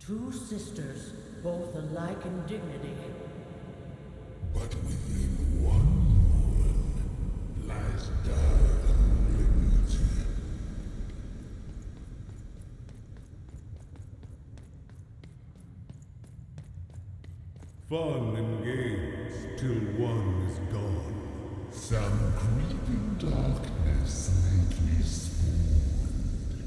Two sisters, both alike in dignity. But within one woman lies dark malignity. Fun and games till one is gone. Some creeping darkness lately spawned.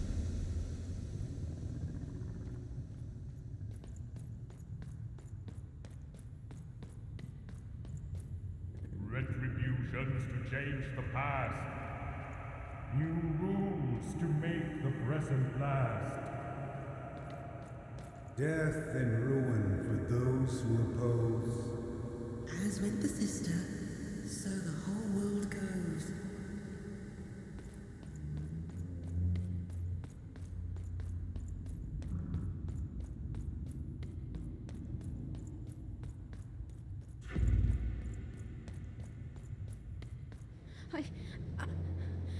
Retributions to change the past. New rules to make the present last. Death and ruin for those who oppose. As with the sister, so the whole world goes.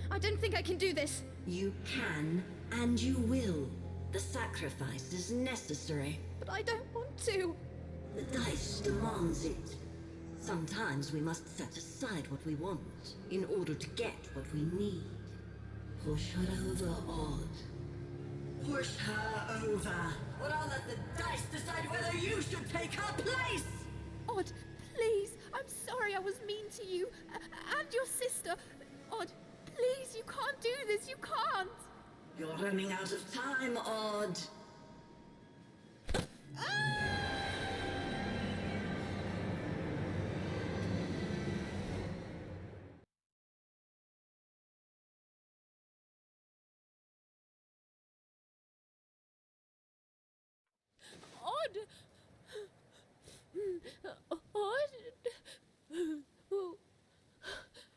I don't think I can do this. You can, and you will. The sacrifice is necessary. But I don't want to. The dice demands it. Sometimes we must set aside what we want in order to get what we need. Push her over, Odd. Push her over. Or I'll let the dice decide whether you should take her place! Odd, please. I'm sorry I was mean to you. And your sister. Odd, please, you can't do this. You can't. You're running out of time, Odd. Odd. Odd.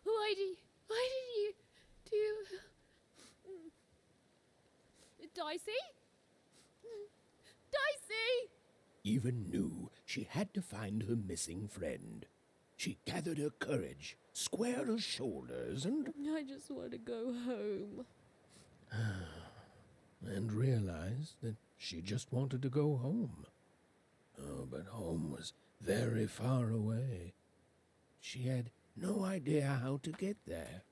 Why did you do... Dicey? Dicey! Even knew she had to find her missing friend. She gathered her courage, squared her shoulders, and I just want to go home. and realized that she just wanted to go home. Oh, but home was very far away. She had no idea how to get there.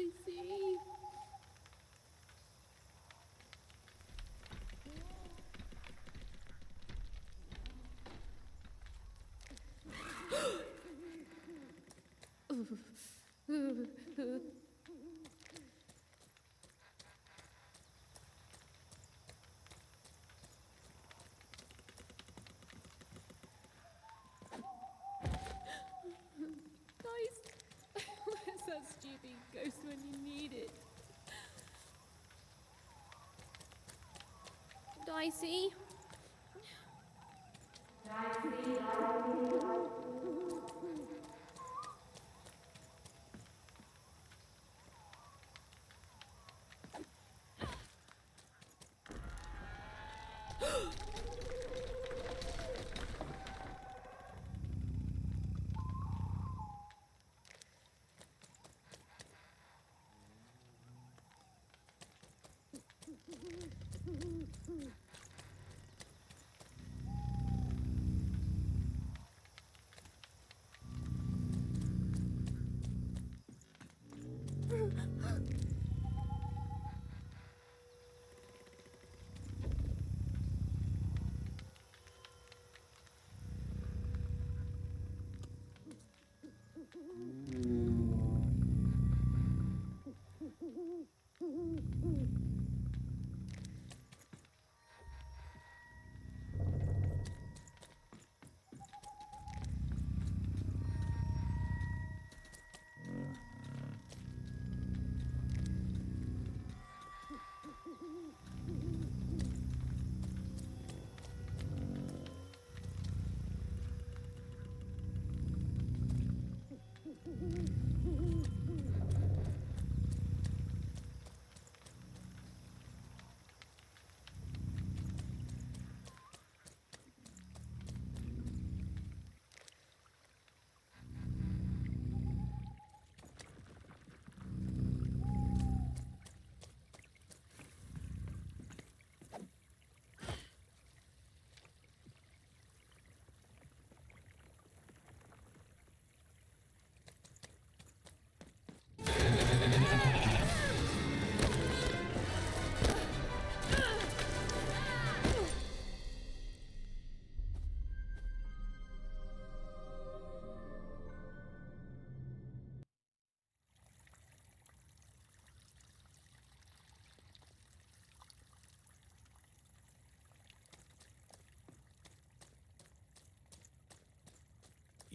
Dicey. Where's that stupid ghost when you need it? Dicey?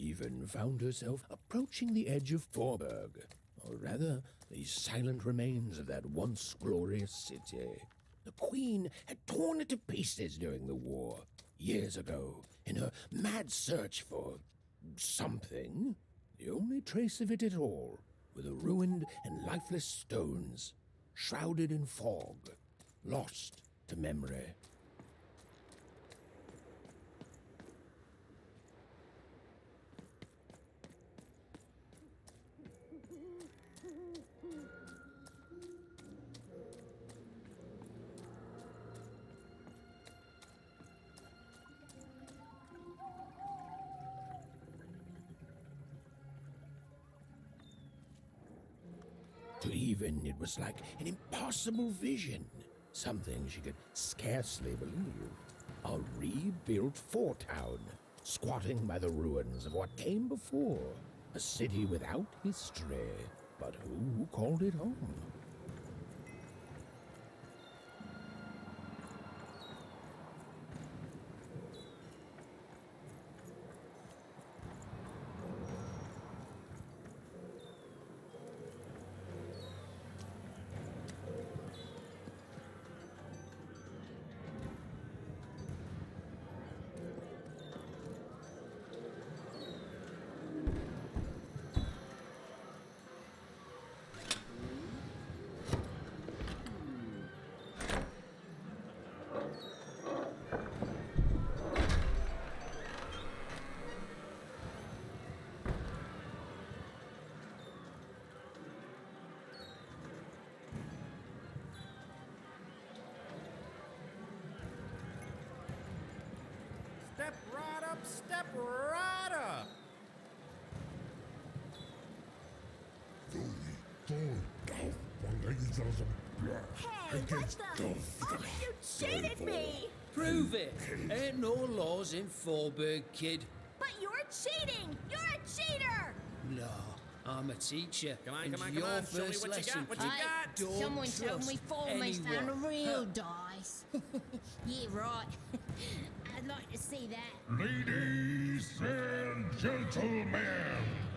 even found herself approaching the edge of Forberg, or rather, the silent remains of that once glorious city. The Queen had torn it to pieces during the war, years ago, in her mad search for something. The only trace of it at all were the ruined and lifeless stones, shrouded in fog, lost to memory. To Even, it was like an impossible vision, something she could scarcely believe. A rebuilt fort town, squatting by the ruins of what came before, a city without history, but who called it home? Step right up, step right up! Hey, what the? Oh, you cheated me! Prove it! Ain't no laws in Forberg, kid. But you're cheating! You're a cheater! No, I'm a teacher. Come on, and come on, your come on. Show me first what you lesson, got, what you kid, got. don't Someone told me trust Foreman's found a anyone. real dice. Yeah, right. I'd like to see that. Ladies and gentlemen,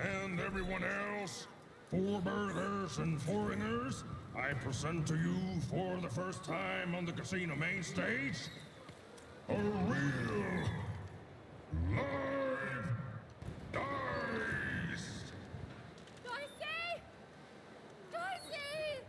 and everyone else, Forbergers and foreigners, I present to you for the first time on the casino main stage, a real live dice! Dicey! Dicey!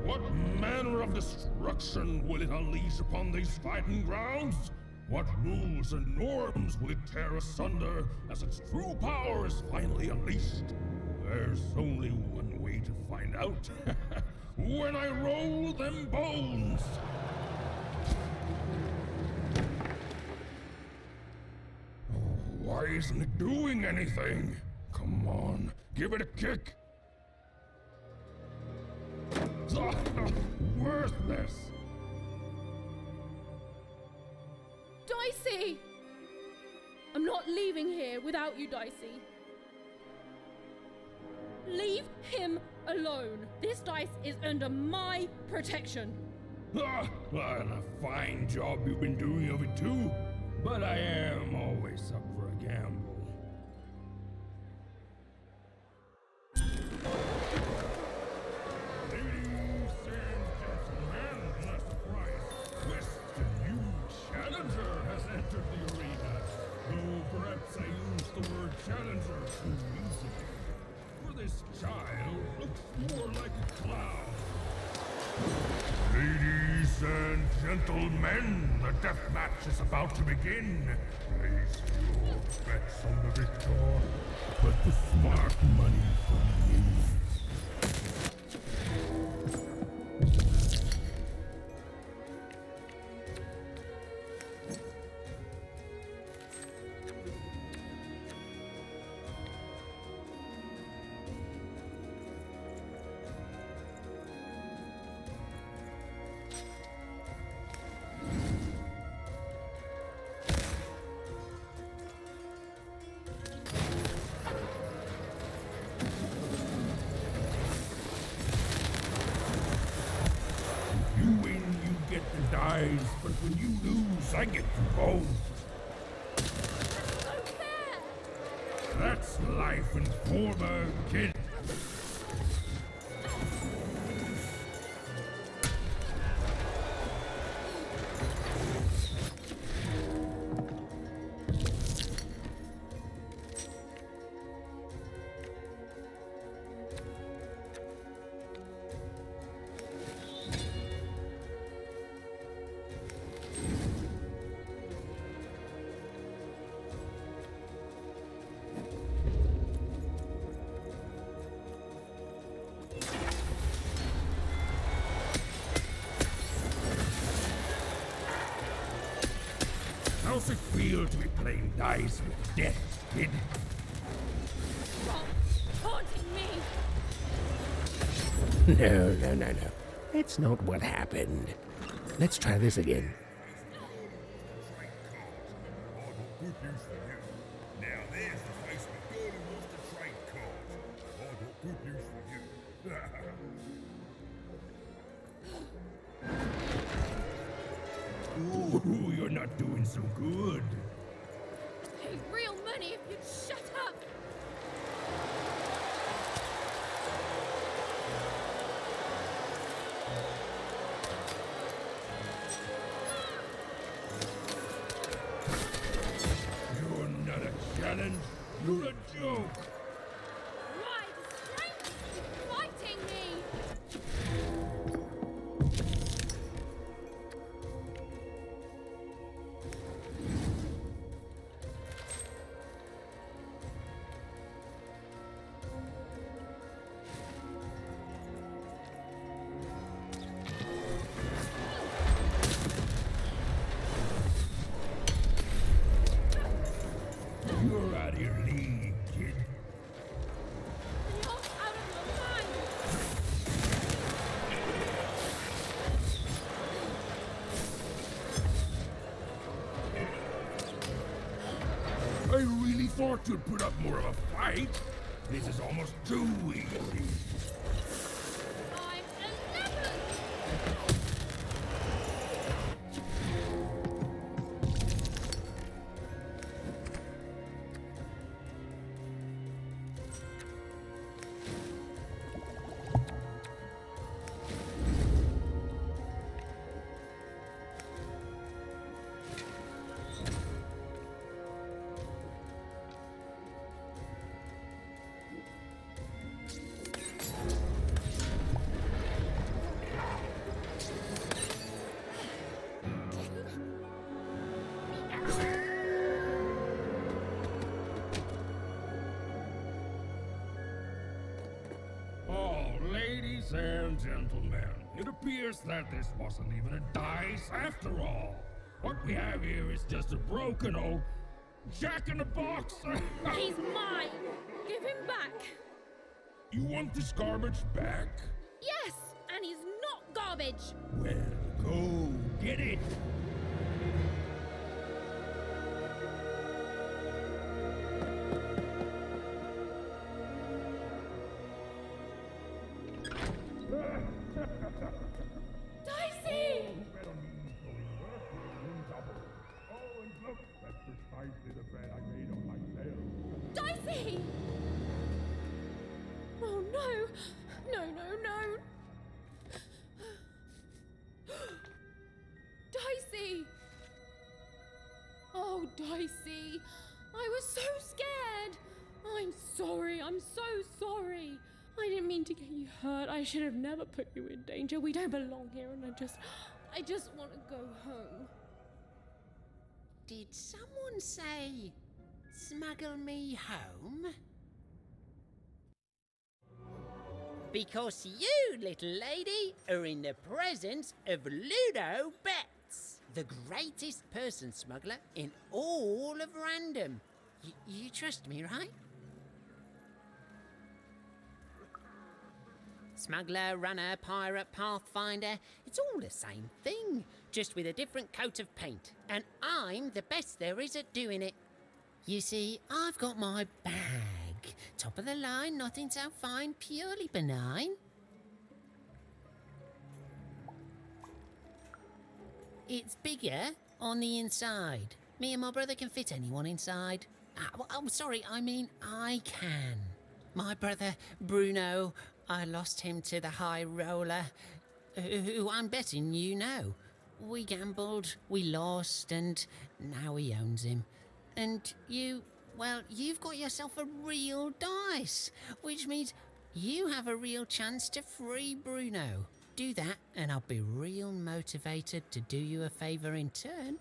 What manner of destruction will it unleash upon these fighting grounds? What rules and norms will it tear asunder as its true power is finally unleashed? There's only one way to find out. When I roll them bones! Oh, why isn't it doing anything? Come on, give it a kick! Worthless! Dicey! I'm not leaving here without you, Dicey. Leave him alone. This dice is under my protection. Ah, and a fine job you've been doing of it too. But I am always up for a gamble. Ladies and gentlemen, not surprised, Western new challenger has entered the arena. Though perhaps I used the word challenger too easily. For this child looks more like a clown. Ladies and gentlemen, the death match is about to begin. Place your bets on the victor, but the smart money from me. prize, but when you lose, I get you both. That's life in Forberg, kid. How's it feel to be playing dice with death, kid? Stop taunting me! No. That's not what happened. Let's try this again. Now there's the face of a girl who wants to trade cards. I got good news for you. Ooh, you're not doing so good. Pay real money if you'd shut up! You're not a challenge. You're a joke. Why the strength fighting me? You're out of your league, kid. You're out of your mind! I really thought you'd put up more of a fight. This is almost too easy. I'm 11! Ladies and gentlemen, it appears that this wasn't even a dice after all. What we have here is just a broken old jack-in-the-box. He's mine! Give him back! You want this garbage back? Yes! And he's not garbage! Well, go get it. Dicey! Dicey! Oh no! No! Dicey! Oh, Dicey! I was so scared! I'm so sorry! I didn't mean to get you hurt. I should have never put you in danger. We don't belong here, and I just want to go home. Did someone say, smuggle me home? Because you, little lady, are in the presence of Ludo Betts, the greatest person smuggler in all of Random. You trust me, right? Smuggler, runner, pirate, pathfinder, it's all the same thing, just with a different coat of paint. And I'm the best there is at doing it. You see, I've got my bag. Top of the line, nothing so fine, purely benign. It's bigger on the inside. Me and my brother can fit anyone inside. Sorry, I mean I can. My brother, Bruno, I lost him to the high roller, who I'm betting you know. We gambled, we lost, and now he owns him. And you've got yourself a real dice, which means you have a real chance to free Bruno. Do that, and I'll be real motivated to do you a favour in turn.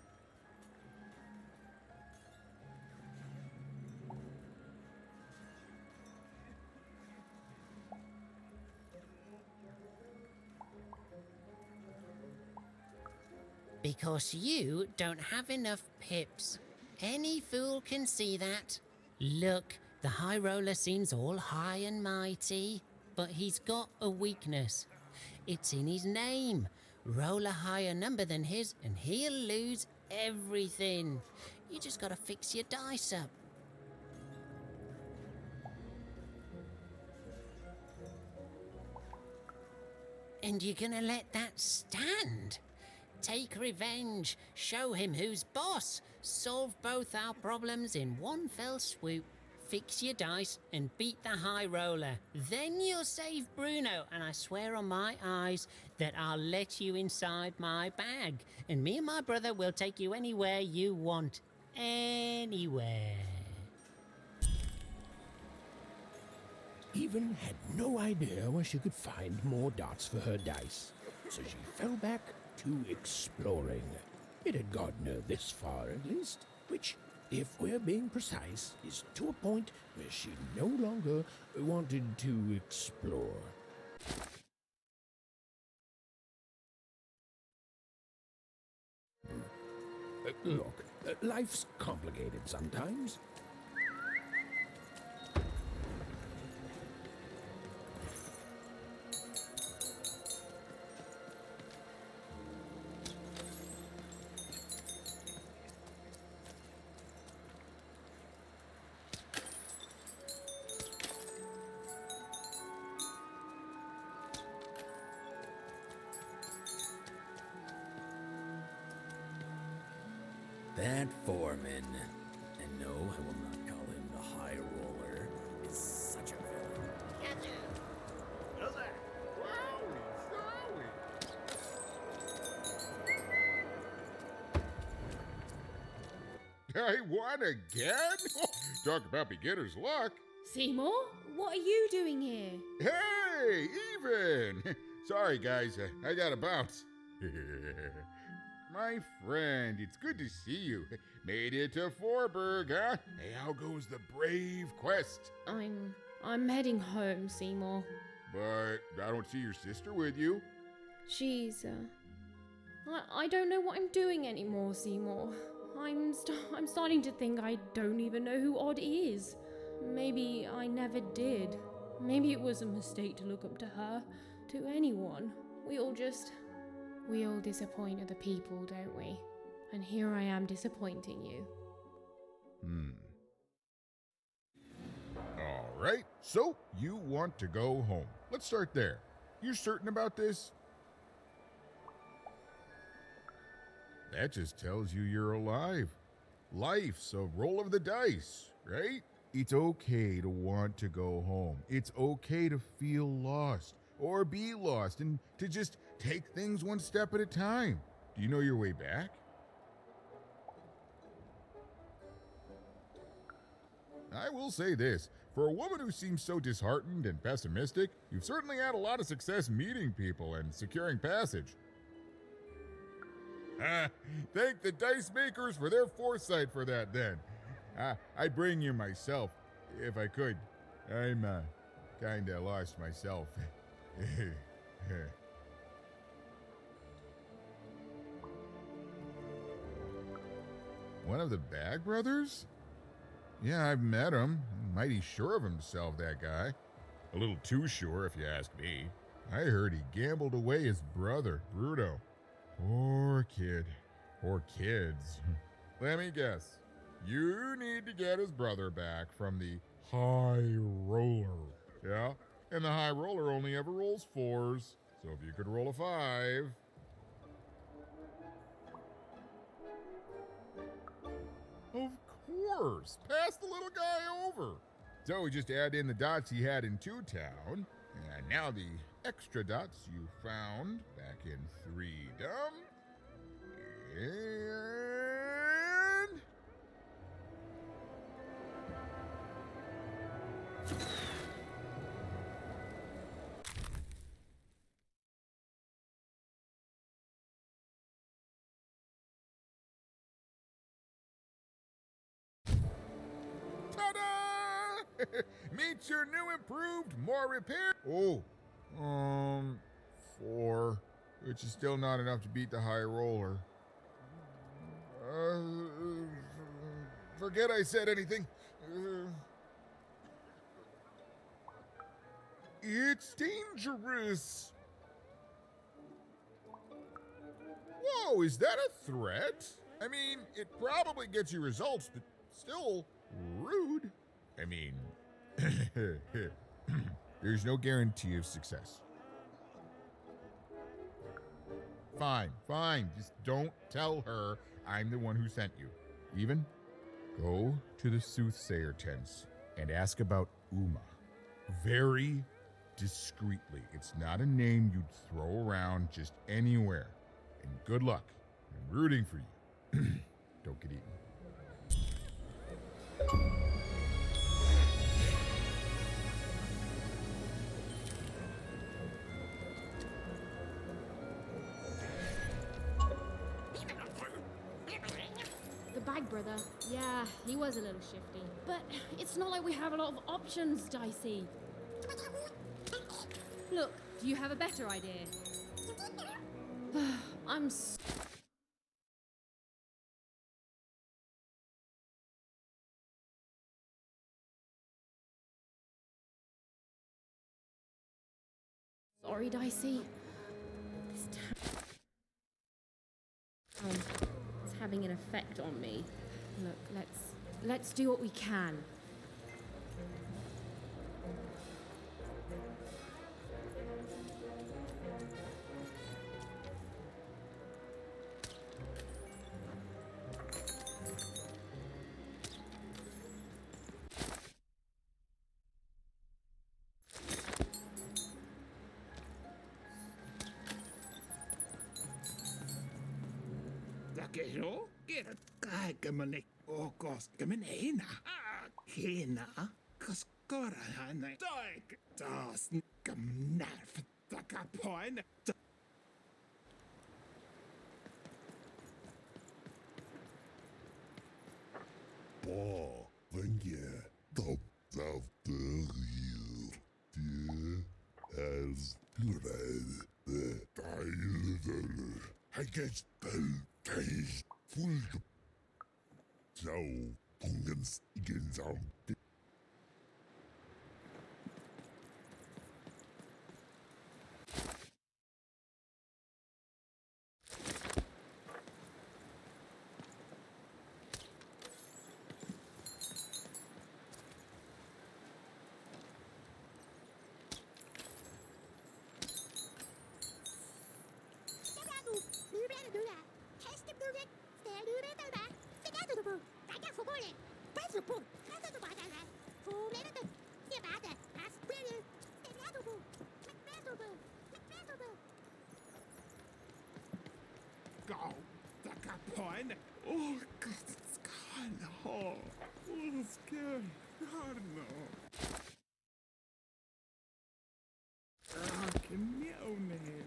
Because you don't have enough pips. Any fool can see that. Look, the high roller seems all high and mighty, but he's got a weakness. It's in his name. Roll a higher number than his and he'll lose everything. You just gotta fix your dice up. And you're gonna let that stand? Take revenge, show him who's boss, solve both our problems in one fell swoop. Fix your dice and beat the high roller. Then you'll save Bruno, and I swear on my eyes that I'll let you inside my bag. And me and my brother will take you anywhere you want. Anywhere. Even had no idea where she could find more dots for her dice, so she fell back to exploring. It had gotten her this far at least, which, if we're being precise, is to a point where she no longer wanted to explore. Look, life's complicated sometimes. That foreman, and no, I will not call him the High Roller, is such a villain. I won again? Talk about beginner's luck. Seymour, what are you doing here? Hey, even! Sorry, guys, I gotta bounce. My friend, it's good to see you. Made it to Forberg, huh? Hey, how goes the brave quest? I'm heading home, Seymour. But I don't see your sister with you. She's, I don't know what I'm doing anymore, Seymour. I'm starting to think I don't even know who Odd is. Maybe I never did. Maybe it was a mistake to look up to her, to anyone. We all disappoint other people, don't we? And here I am disappointing you. All right, so you want to go home. Let's start there. You're certain about this? That just tells you you're alive. Life's a roll of the dice, right? It's okay to want to go home. It's okay to feel lost or be lost and to just take things one step at a time. Do you know your way back? I will say this. For a woman who seems so disheartened and pessimistic, you've certainly had a lot of success meeting people and securing passage. Thank the dice makers for their foresight for that, then. I'd bring you myself, if I could. I'm, kinda lost myself. One of the Bag Brothers? Yeah, I've met him. Mighty sure of himself, that guy. A little too sure, if you ask me. I heard he gambled away his brother, Bruno. Poor kid. Or kids. Let me guess. You need to get his brother back from the High Roller. Yeah? And the High Roller only ever rolls 4s. So if you could roll a 5. course. Pass the little guy over. So we just add in the dots he had in 2 Town, and now the extra dots you found back in 3 Dumb. And ta-da! Meet your new improved, more repair. Oh, 4, which is still not enough to beat the high roller. Forget I said anything. It's dangerous. Whoa, is that a threat? I mean, it probably gets you results, but still rude. I mean, there's no guarantee of success. Fine, just don't tell her I'm the one who sent you. Even go to the soothsayer tents and ask about Uma. Very discreetly. It's not a name you'd throw around just anywhere. And good luck. I'm rooting for you. Don't get eaten. The bag brother, yeah, he was a little shifty. But it's not like we have a lot of options, Dicey. Look, do you have a better idea? I'm sorry, Dicey. This town is having an effect on me. Look, let's do what we can. Takeru, get a guy coming or cost coming in. Kena, Coscorana, Dyke, Das, Gamnaf, Takapoin. Boah, wenn ihr top auf der Riel, die als Plural, Teil, I guess Teil, full so, Pungens, Igens auf. Go, Takapoin. Oh, God, it's kind of hard. Oh, it's scary. I don't know. Can you, man?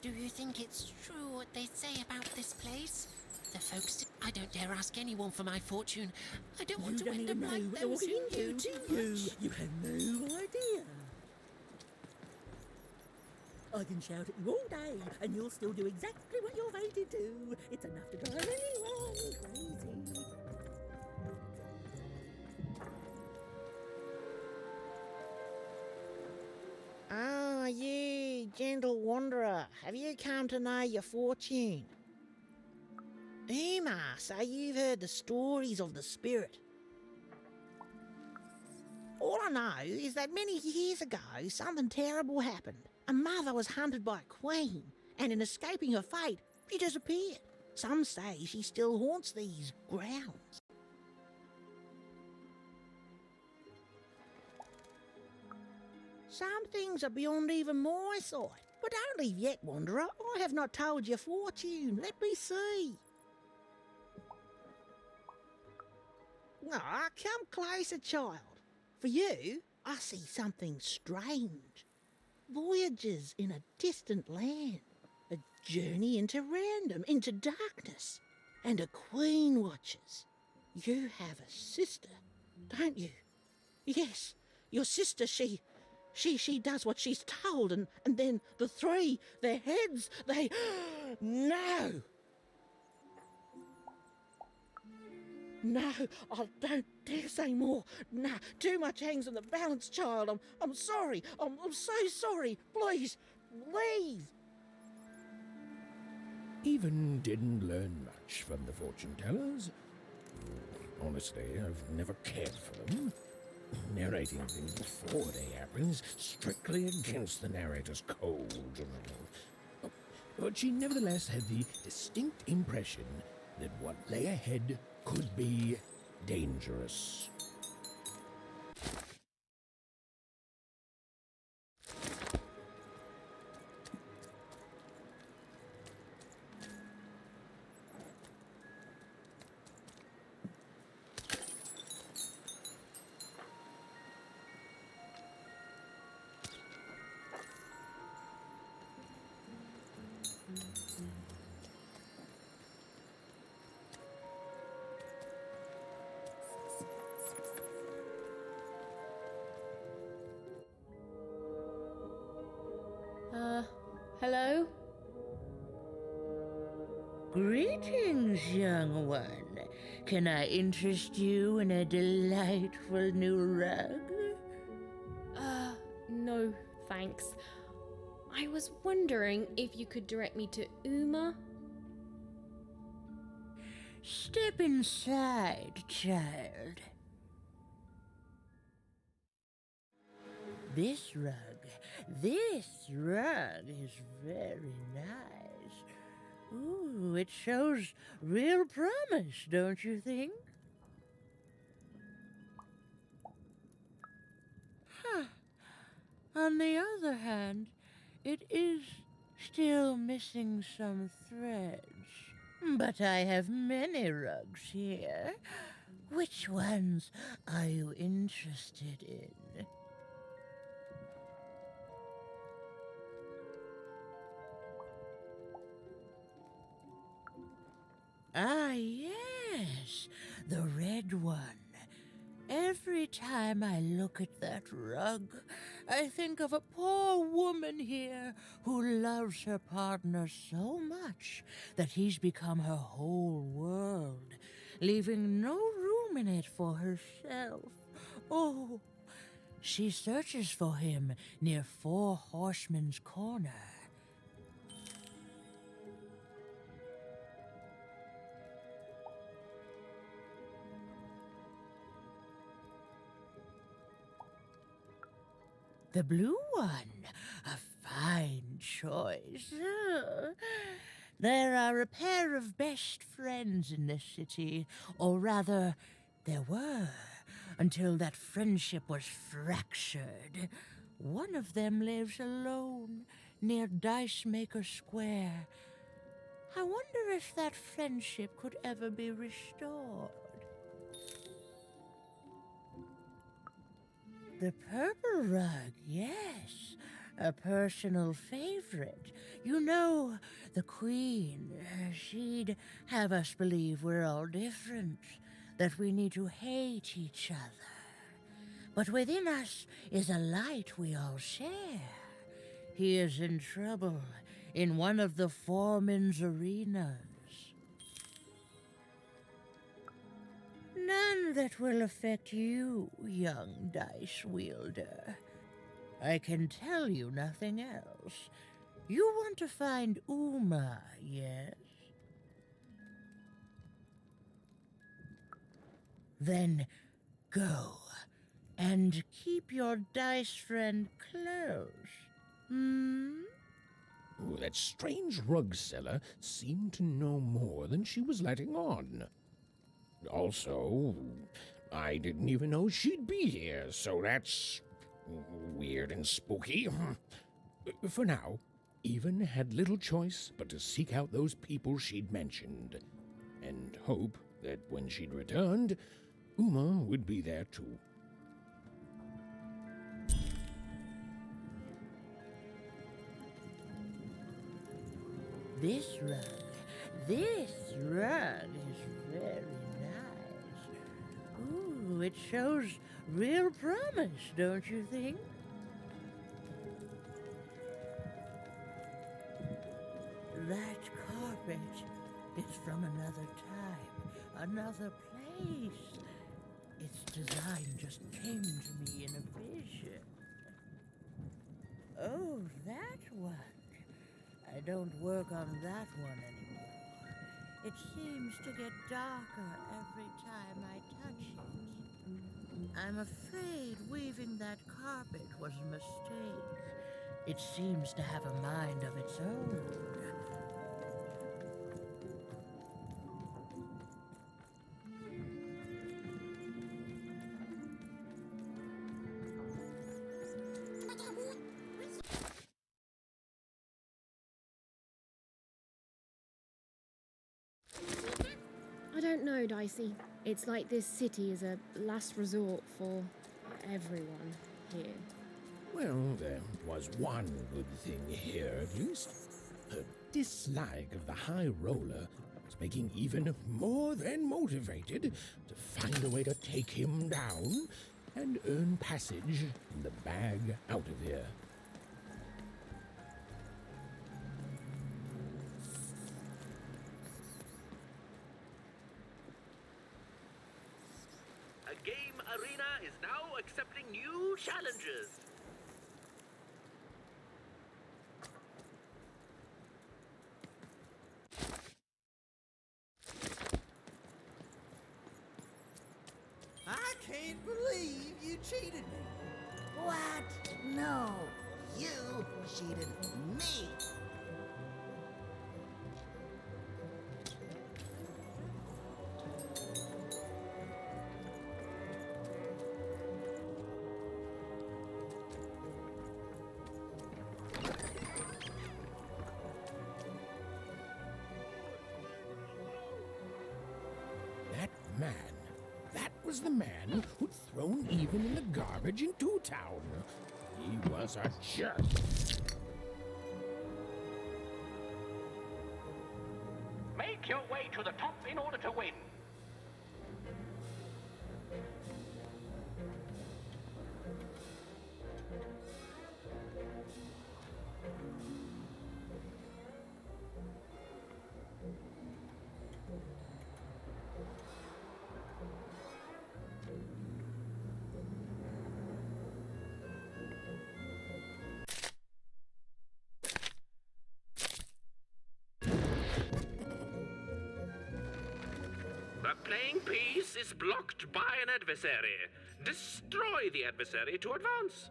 Do you think it's true what they say about this place? The folks... I don't dare ask anyone for my fortune. I don't want to end up like those who knew too much. You have no idea. I can shout at you all day, and you'll still do exactly what you're fated to. It's enough to drive anyone crazy. Ah, you, gentle wanderer, have you come to know your fortune? Uma, so you've heard the stories of the spirit. All I know is that many years ago, something terrible happened. A mother was hunted by a queen, and in escaping her fate, she disappeared. Some say she still haunts these grounds. Some things are beyond even my sight. But don't leave yet, Wanderer. I have not told your fortune. Let me see. Ah, come closer, child. For you, I see something strange. Voyages in a distant land. A journey into random, into darkness. And a queen watches. You have a sister, don't you? Yes, your sister, she does what she's told, and then the three, their heads, they... No! No, I don't dare say more. No, too much hangs on the balance, child. I'm sorry. I'm so sorry. Please, leave. Even didn't learn much from the fortune tellers. Honestly, I've never cared for them. Narrating things before they happen strictly against the narrator's code. But she nevertheless had the distinct impression that what lay ahead could be dangerous. Hello? Greetings, young one. Can I interest you in a delightful new rug? No, thanks. I was wondering if you could direct me to Uma? Step inside, child. This rug is very nice. Ooh, it shows real promise, don't you think? Huh. On the other hand, it is still missing some threads. But I have many rugs here. Which ones are you interested in? Ah, yes, the red one. Every time I look at that rug, I think of a poor woman here who loves her partner so much that he's become her whole world, leaving no room in it for herself. Oh, she searches for him near Four Horsemen's Corner. The blue one, a fine choice. There are a pair of best friends in this city, or rather, there were, until that friendship was fractured. One of them lives alone near Dice Maker Square. I wonder if that friendship could ever be restored. The purple rug, yes, a personal favorite. You know, the Queen, she'd have us believe we're all different, that we need to hate each other. But within us is a light we all share. He is in trouble in one of the foreman's arenas. None that will affect you, young dice wielder. I can tell you nothing else. You want to find Uma, yes? Then go, and keep your dice friend close. Oh, that strange rug seller seemed to know more than she was letting on. Also, I didn't even know she'd be here, so that's weird and spooky. For now, Even had little choice but to seek out those people she'd mentioned, and hope that when she'd returned, Uma would be there too. This rug is very nice. Ooh, it shows real promise, don't you think? That carpet is from another time, another place. Its design just came to me in a vision. Oh, that one. I don't work on that one anymore. It seems to get darker every time I touch it. I'm afraid weaving that carpet was a mistake. It seems to have a mind of its own. I don't know, Dicey. It's like this city is a last resort for everyone here. Well, there was one good thing here, at least. Her dislike of the High Roller was making even more than motivated to find a way to take him down and earn passage in the bag out of here. A game arena is now accepting new challenges. I can't believe you cheated me. What? No, you cheated me. That was the man who'd thrown Even in the garbage in Two Town. He was a jerk. Make your way to the top in order to win. The playing piece is blocked by an adversary. Destroy the adversary to advance.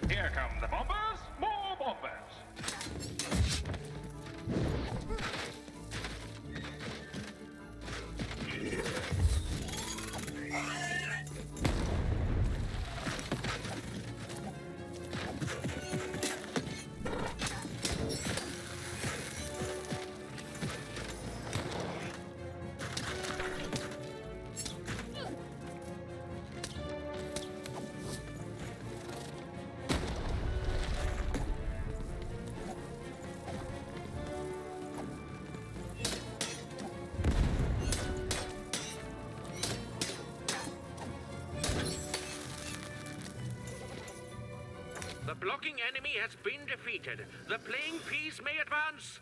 Here come the bombers, more bombers. The blocking enemy has been defeated. The playing piece may advance.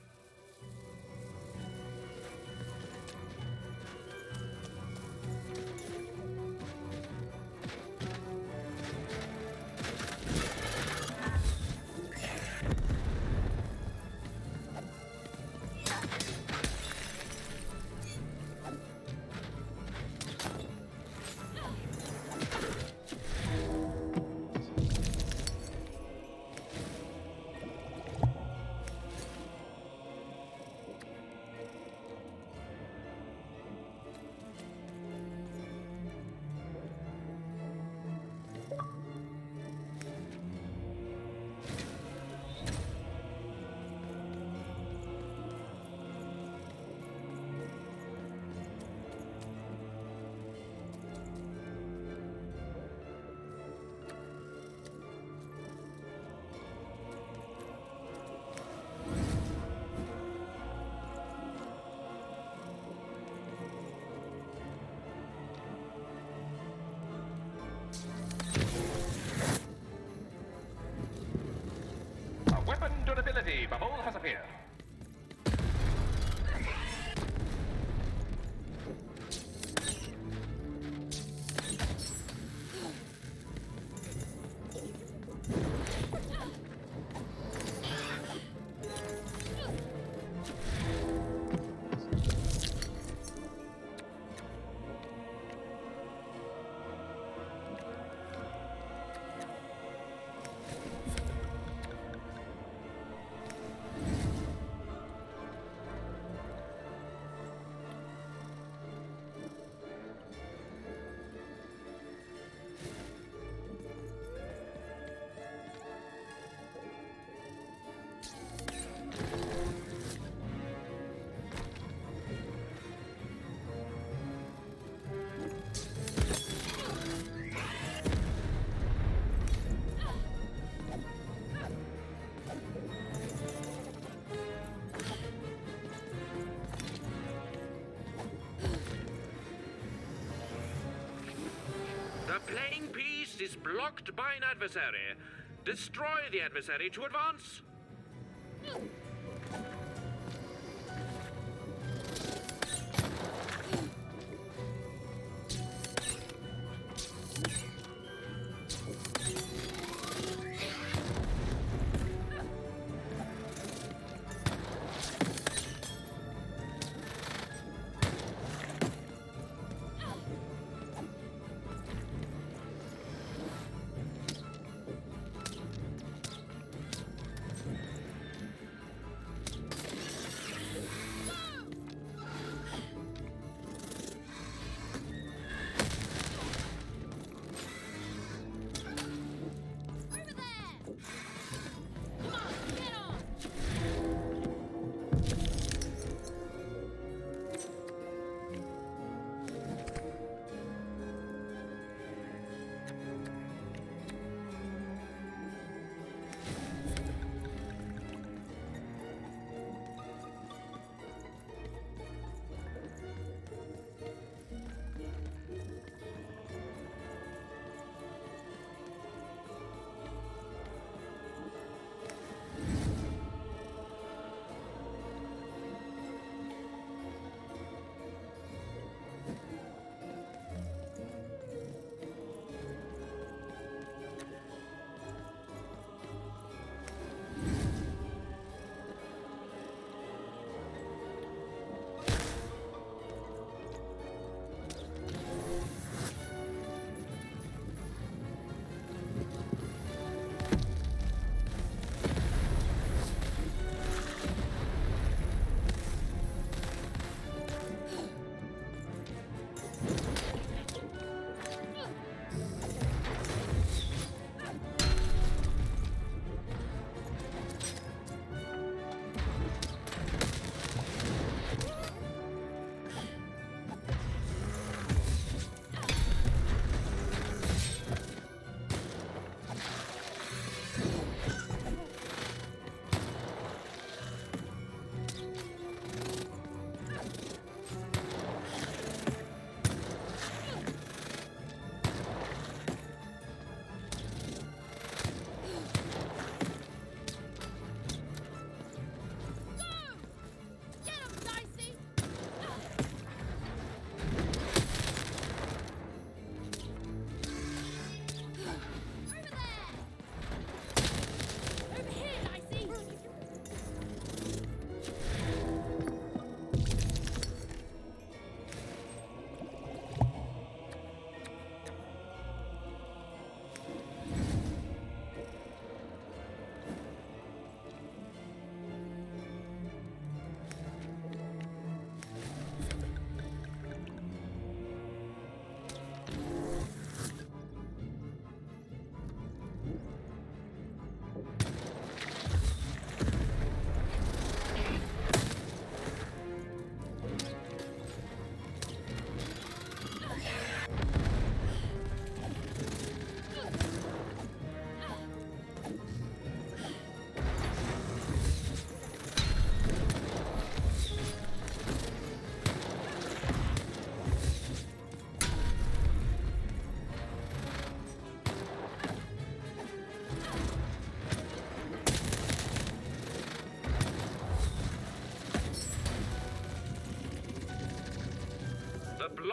Weapon durability bubble has appeared. The playing piece is blocked by an adversary. Destroy the adversary to advance.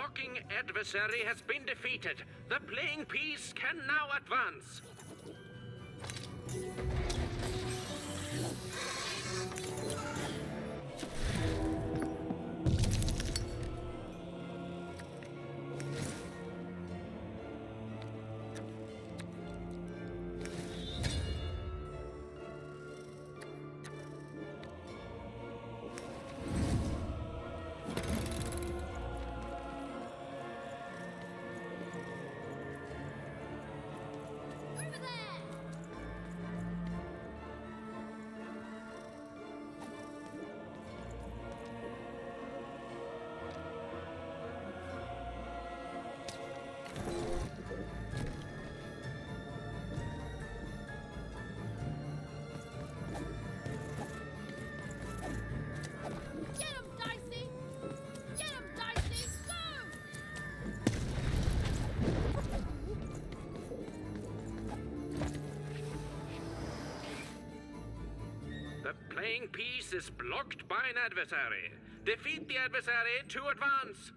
shocking adversary has been defeated. The playing piece can now advance. The playing piece is blocked by an adversary. Defeat the adversary to advance.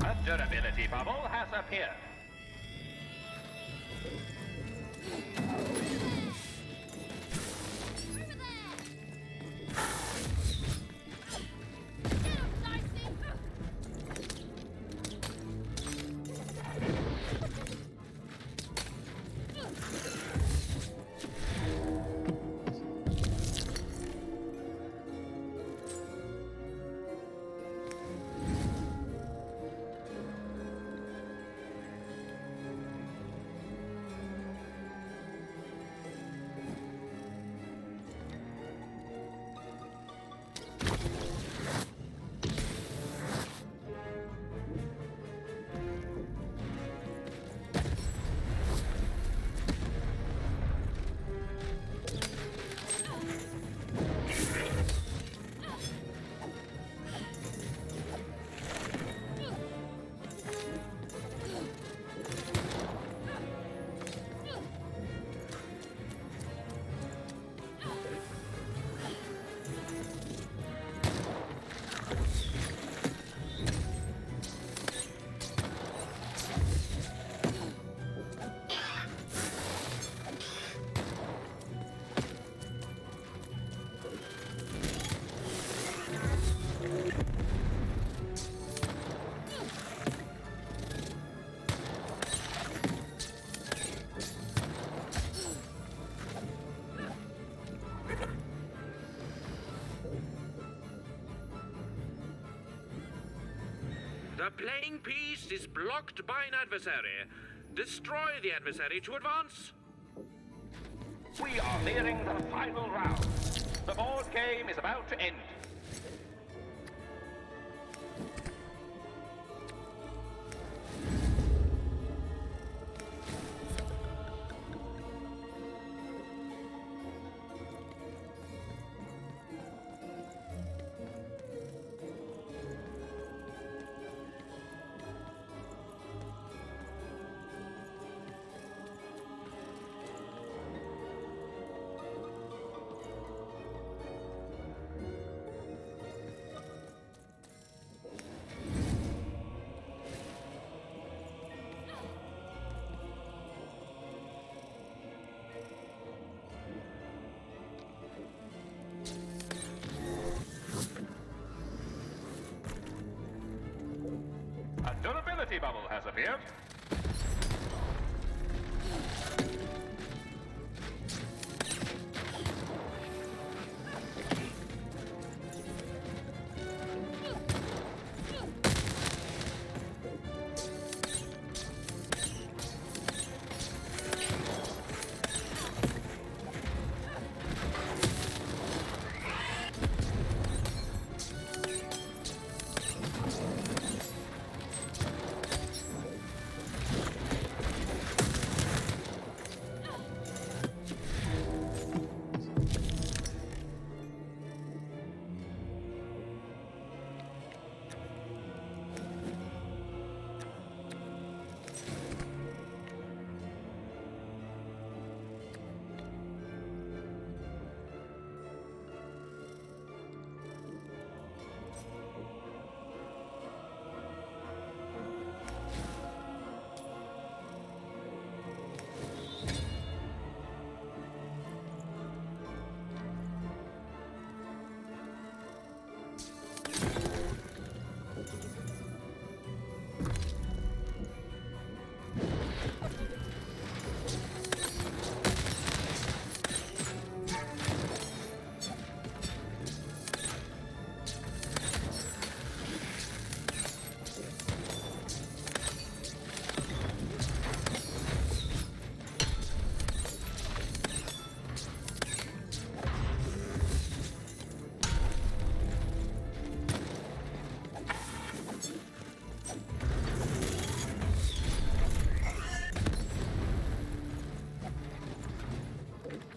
A durability bubble has appeared. The playing piece is blocked by an adversary. Destroy the adversary to advance. We are nearing the final round. The board game is about to end. has appeared.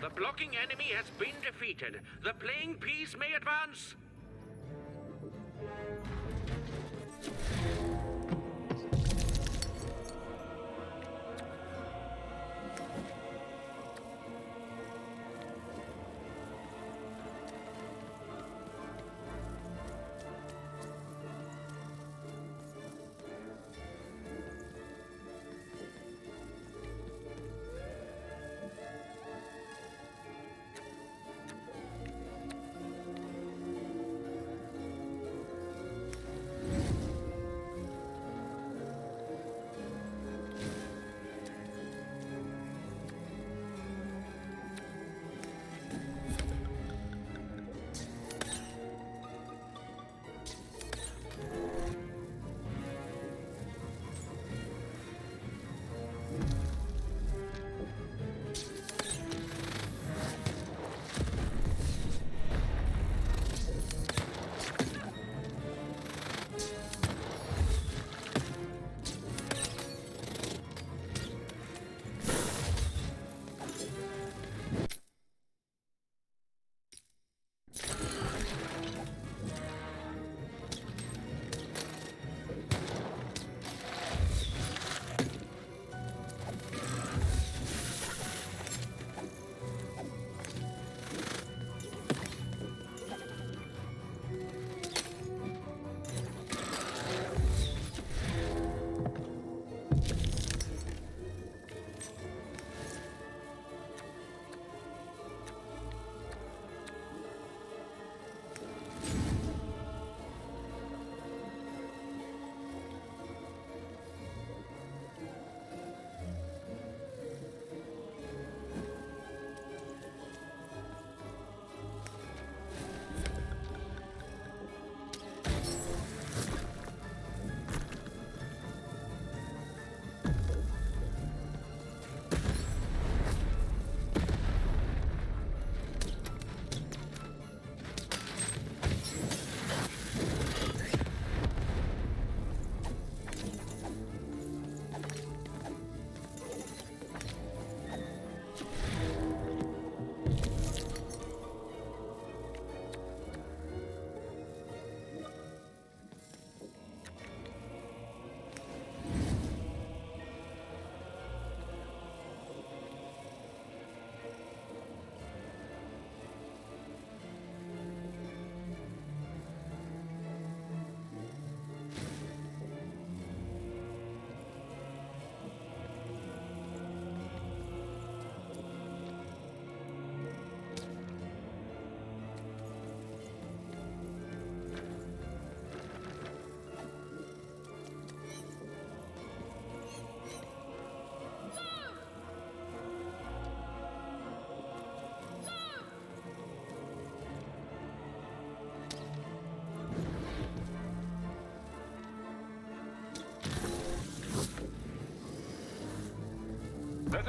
The blocking enemy has been defeated. The playing piece may advance.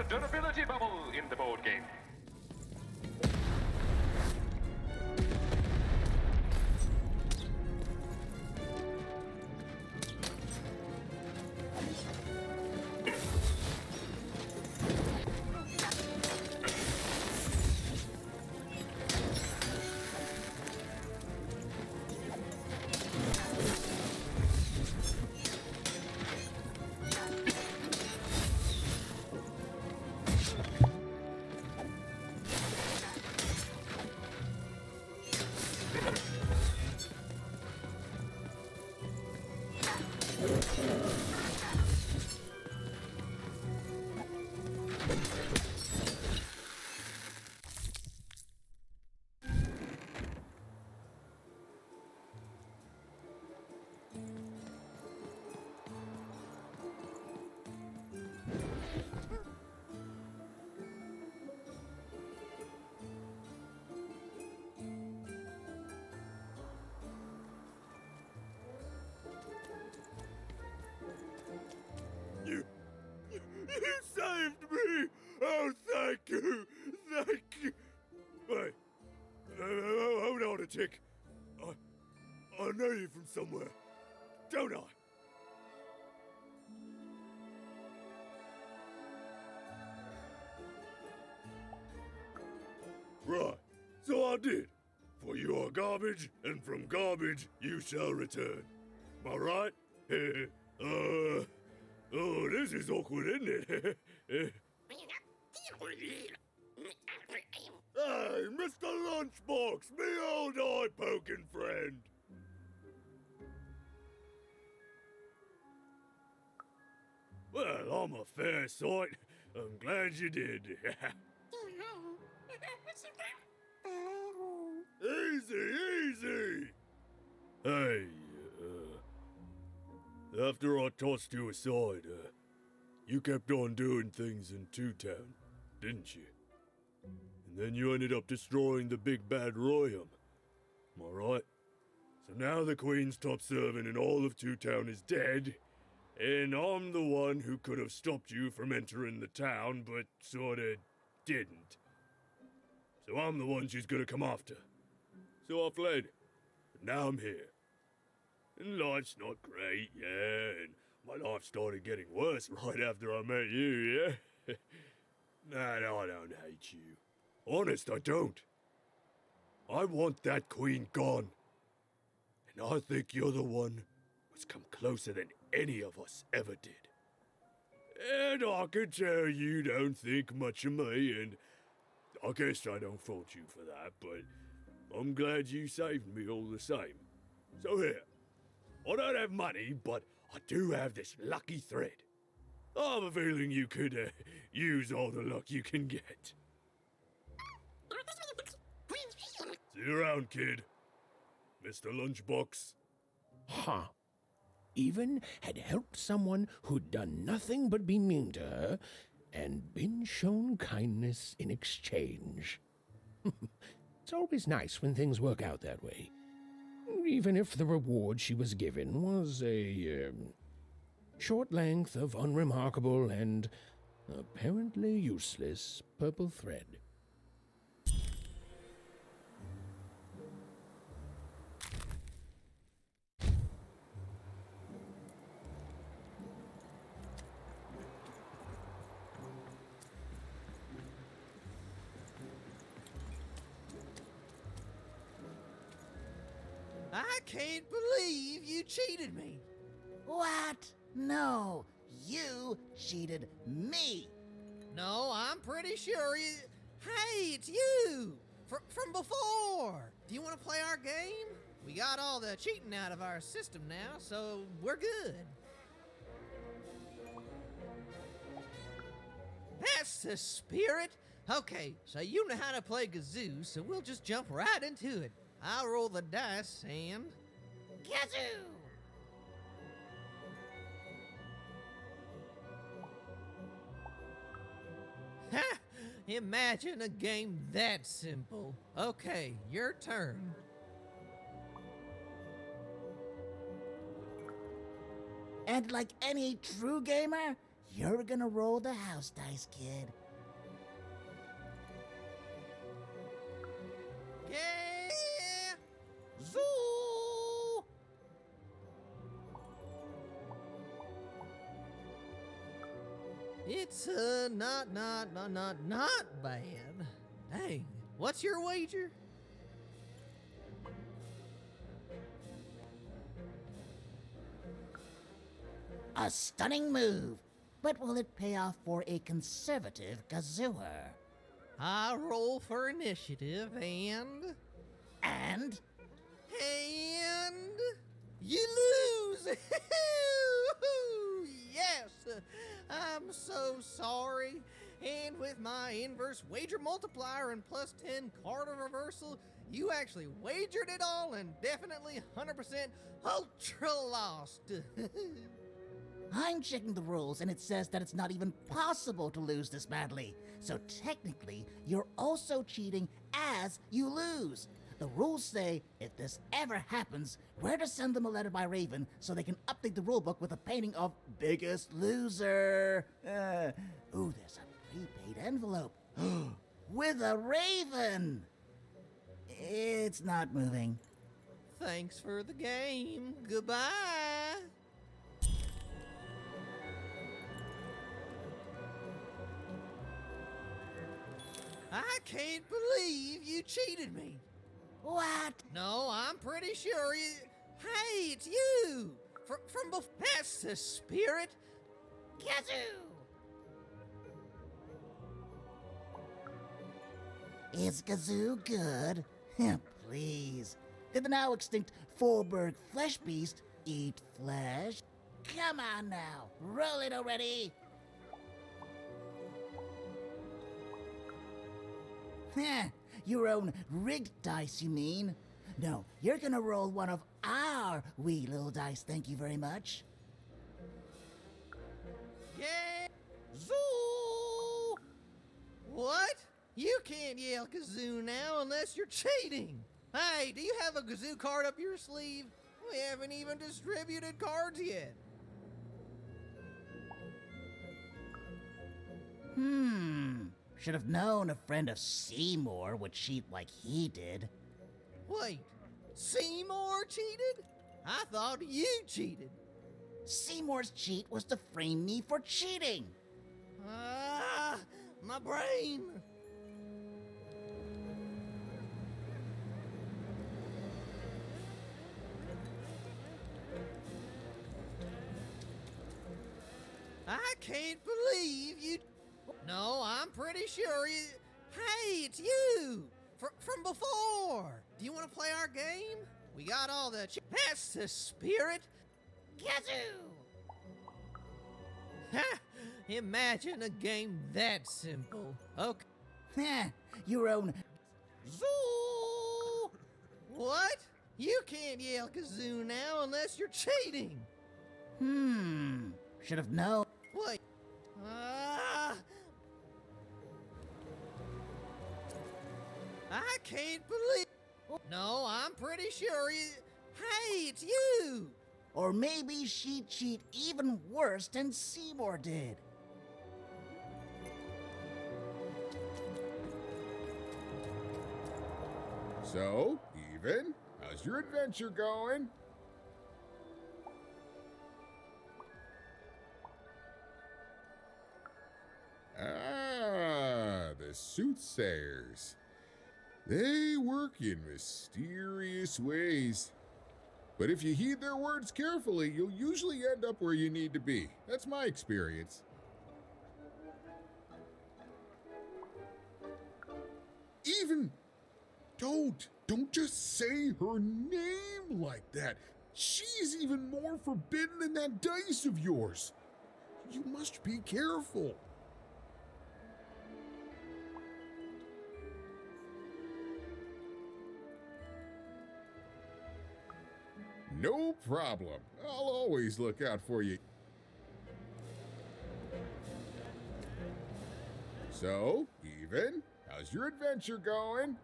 the durability bubble in the board game. You saved me! Oh, thank you! Thank you! Wait. Hold on a tick. I know you from somewhere, don't I? Right, so I did. For you are garbage, and from garbage you shall return. Am I right? Oh, this is awkward, isn't it? Hey, Mr. Lunchbox, me old eye-poking friend. Well, I'm a fair sight. I'm glad you did. Easy. Hey, after I tossed you aside, you kept on doing things in Two Town, didn't you? And then you ended up destroying the big bad Royum. Am I right? So now the Queen's top servant in all of Two Town is dead, and I'm the one who could have stopped you from entering the town, but sorta didn't. So I'm the one she's gonna come after. So I fled, but now I'm here. And life's not great, yeah, and my life started getting worse right after I met you, yeah? No, I don't hate you. Honest, I don't. I want that queen gone. And I think you're the one who's come closer than any of us ever did. And I can tell you don't think much of me, and I guess I don't fault you for that, but I'm glad you saved me all the same. So here. I don't have money, but I do have this lucky thread. I have a feeling you could use all the luck you can get. See you around, kid. Mr. Lunchbox. Huh. Even had helped someone who'd done nothing but be mean to her, and been shown kindness in exchange. It's always nice when things work out that way. Even if the reward she was given was a short length of unremarkable and apparently useless purple thread. I can't believe you cheated me. What? No, you cheated me. No, I'm pretty sure you... Hey, it's you! From before! Do you want to play our game? We got all the cheating out of our system now, so we're good. That's the spirit! Okay, so you know how to play Gazoo, so we'll just jump right into it. I'll roll the dice and... Gazoo! Ha! Imagine a game that simple. Okay, your turn. And like any true gamer, You're gonna roll the house dice, kid. Yeah! Zoo! It's not bad. Dang, what's your wager? A stunning move. But will it pay off for a conservative gazooer? I roll for initiative and... And? And... You lose! Yes! I'm so sorry. And with my inverse wager multiplier and plus 10 card of reversal, you actually wagered it all and definitely 100% ultra lost. I'm checking the rules and it says that it's not even possible to lose this badly. So technically, you're also cheating as you lose. The rules say if this ever happens, we're to send them a letter by Raven so they can update the rulebook with a painting of Biggest Loser. Ooh, there's a prepaid envelope. With a raven! It's not moving. Thanks for the game. Goodbye. I can't believe you cheated me. What? No, I'm pretty sure you... Hey, it's you! From before... That's the spirit! Kazoo! Is Gazoo good? Please. Did the now extinct Forberg flesh beast eat flesh? Come on now, roll it already! Your own rigged dice, you mean? No, you're gonna roll one of our wee little dice, thank you very much. Yeah! Zoo! What? You can't yell kazoo now unless you're cheating! Hey, do you have a kazoo card up your sleeve? We haven't even distributed cards yet. Should have known a friend of Seymour would cheat like he did. Wait, Seymour cheated? I thought you cheated. Seymour's cheat was to frame me for cheating. Ah, my brain. I can't believe you... No, I'm pretty sure you... Hey, it's you! From before! Do you want to play our game? We got all the... That's the spirit! Kazoo! Ha! Imagine a game that simple. Okay. Your own... Zoo! What? You can't yell kazoo now unless you're cheating. Should have known. Wait. I can't believe... No, I'm pretty sure you... Hey, it's you! Or maybe she'd cheat even worse than Seymour did. So, Even, how's your adventure going? Ah, the soothsayers. They work in mysterious ways. But if you heed their words carefully, you'll usually end up where you need to be. That's my experience. Even, don't just say her name like that. She's even more forbidden than that dice of yours. You must be careful. No problem. I'll always look out for you. So, Even, how's your adventure going?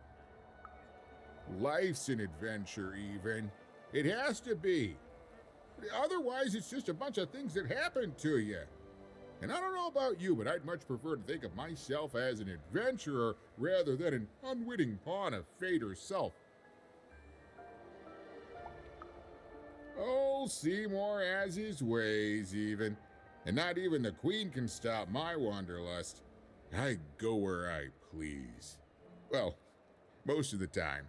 Life's an adventure, Even. It has to be. Otherwise, it's just a bunch of things that happen to you. And I don't know about you, but I'd much prefer to think of myself as an adventurer rather than an unwitting pawn of fate herself. Oh, Seymour has his ways, even. And not even the Queen can stop my wanderlust. I go where I please. Well, most of the time.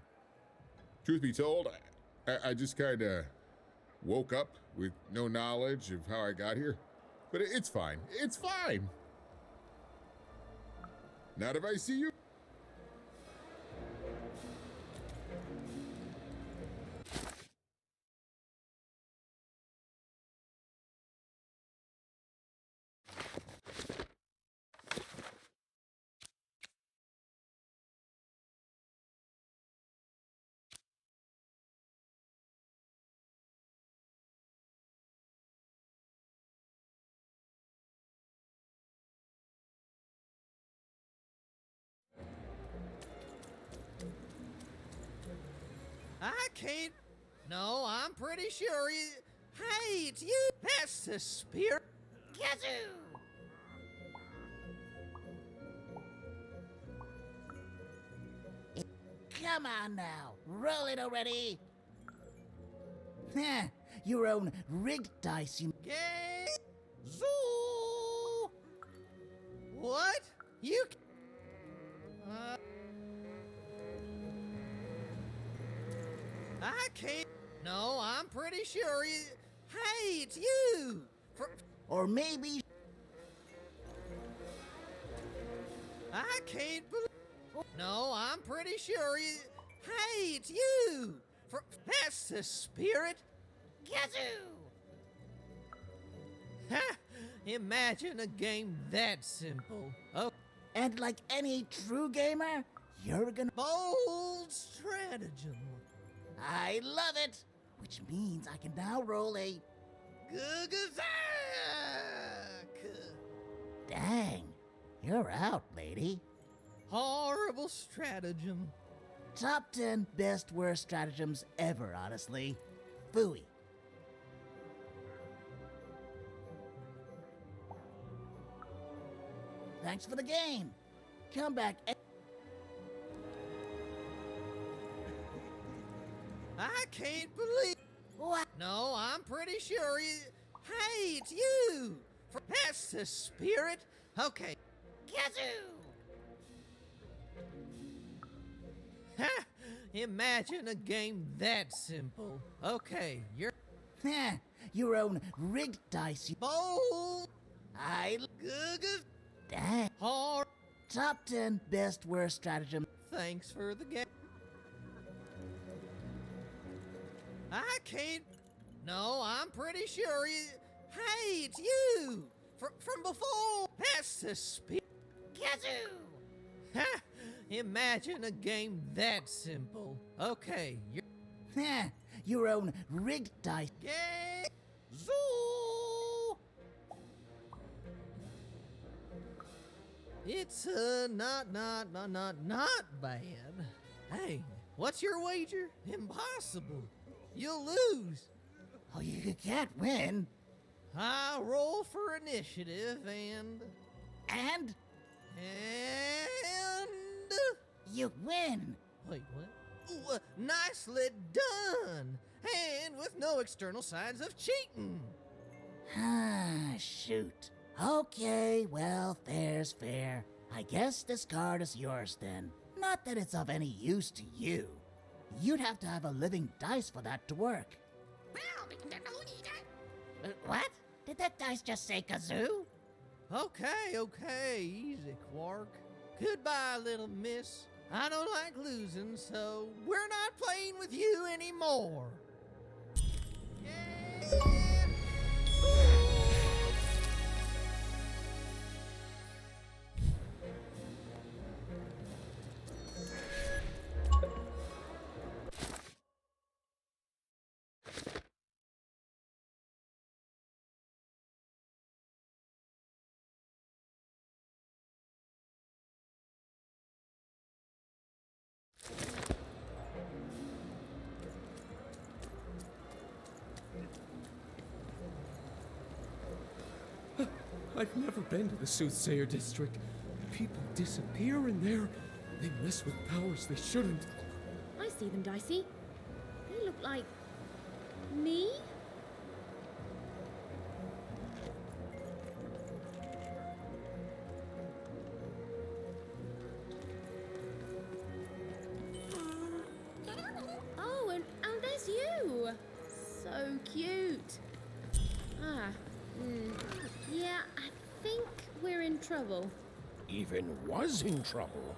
Truth be told, I just kinda woke up with no knowledge of how I got here. But it's fine. It's fine. Not if I see you. I can't. No, I'm pretty sure he. Hey, it's you. That's the spirit. Kazoo! Come on now, roll it already. Heh, your own rigged dice, you. Zoo. What? You. I can't. No, I'm pretty sure he. Hey, it's you. Or maybe. I can't believe. No, I'm pretty sure he. Hey, it's you. That's the spirit. Kazoo! Ha! Imagine a game that simple. Oh. And like any true gamer, you're gonna. Bold stratagem. I love it! Which means I can now roll a. Gugazak! Dang, you're out, lady. Horrible stratagem. Top 10 best worst stratagems ever, honestly. Phooey. Thanks for the game. Come back. I can't believe. What? No, I'm pretty sure he. Hey, it's you. That's the spirit. Okay. Kazoo! Ha! Imagine a game that simple. Okay, you're. Heh, your own rigged dice, you. Bold. I. Gugas. Dang. Hard. Top 10 best worst stratagem. Thanks for the game. I can't. No, I'm pretty sure he. Hey, it's you. From before. That's the spirit. Kazoo! Ha! Imagine a game that simple. Okay, you're. Heh, your own rigged dice. Zoo! It's not bad. Hey, what's your wager? Impossible. You'll lose. Oh, you can't win. I'll roll for initiative and. And? You win. Wait, what? Ooh, nicely done. And with no external signs of cheating. Ah, shoot. Okay, well, fair's fair. I guess this card is yours then. Not that it's of any use to you. You'd have to have a living dice for that to work. What? Did that dice just say kazoo? Okay, easy, Quark. Goodbye, little miss. I don't like losing, so we're not playing with you anymore. I've never been to the Soothsayer District. People disappear in there. They mess with powers they shouldn't. I see them, Dicey. They look like... me? Oh, and there's you! So cute. Yeah, I think we're in trouble. Even was in trouble.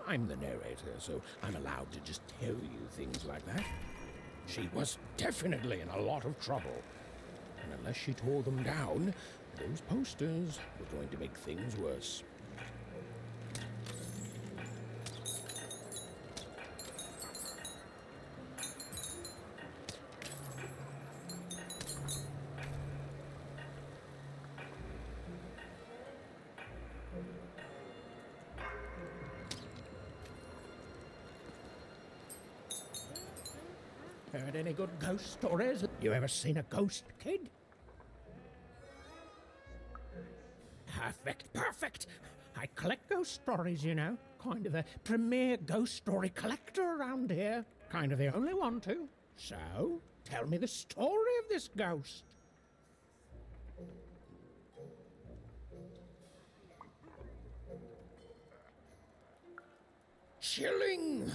I'm the narrator, so I'm allowed to just tell you things like that. She was definitely in a lot of trouble. And unless she tore them down, those posters were going to make things worse. Heard any good ghost stories? You ever seen a ghost, kid? Perfect. I collect ghost stories, you know. Kind of the premier ghost story collector around here. Kind of the only one, too. So, tell me the story of this ghost. Chilling!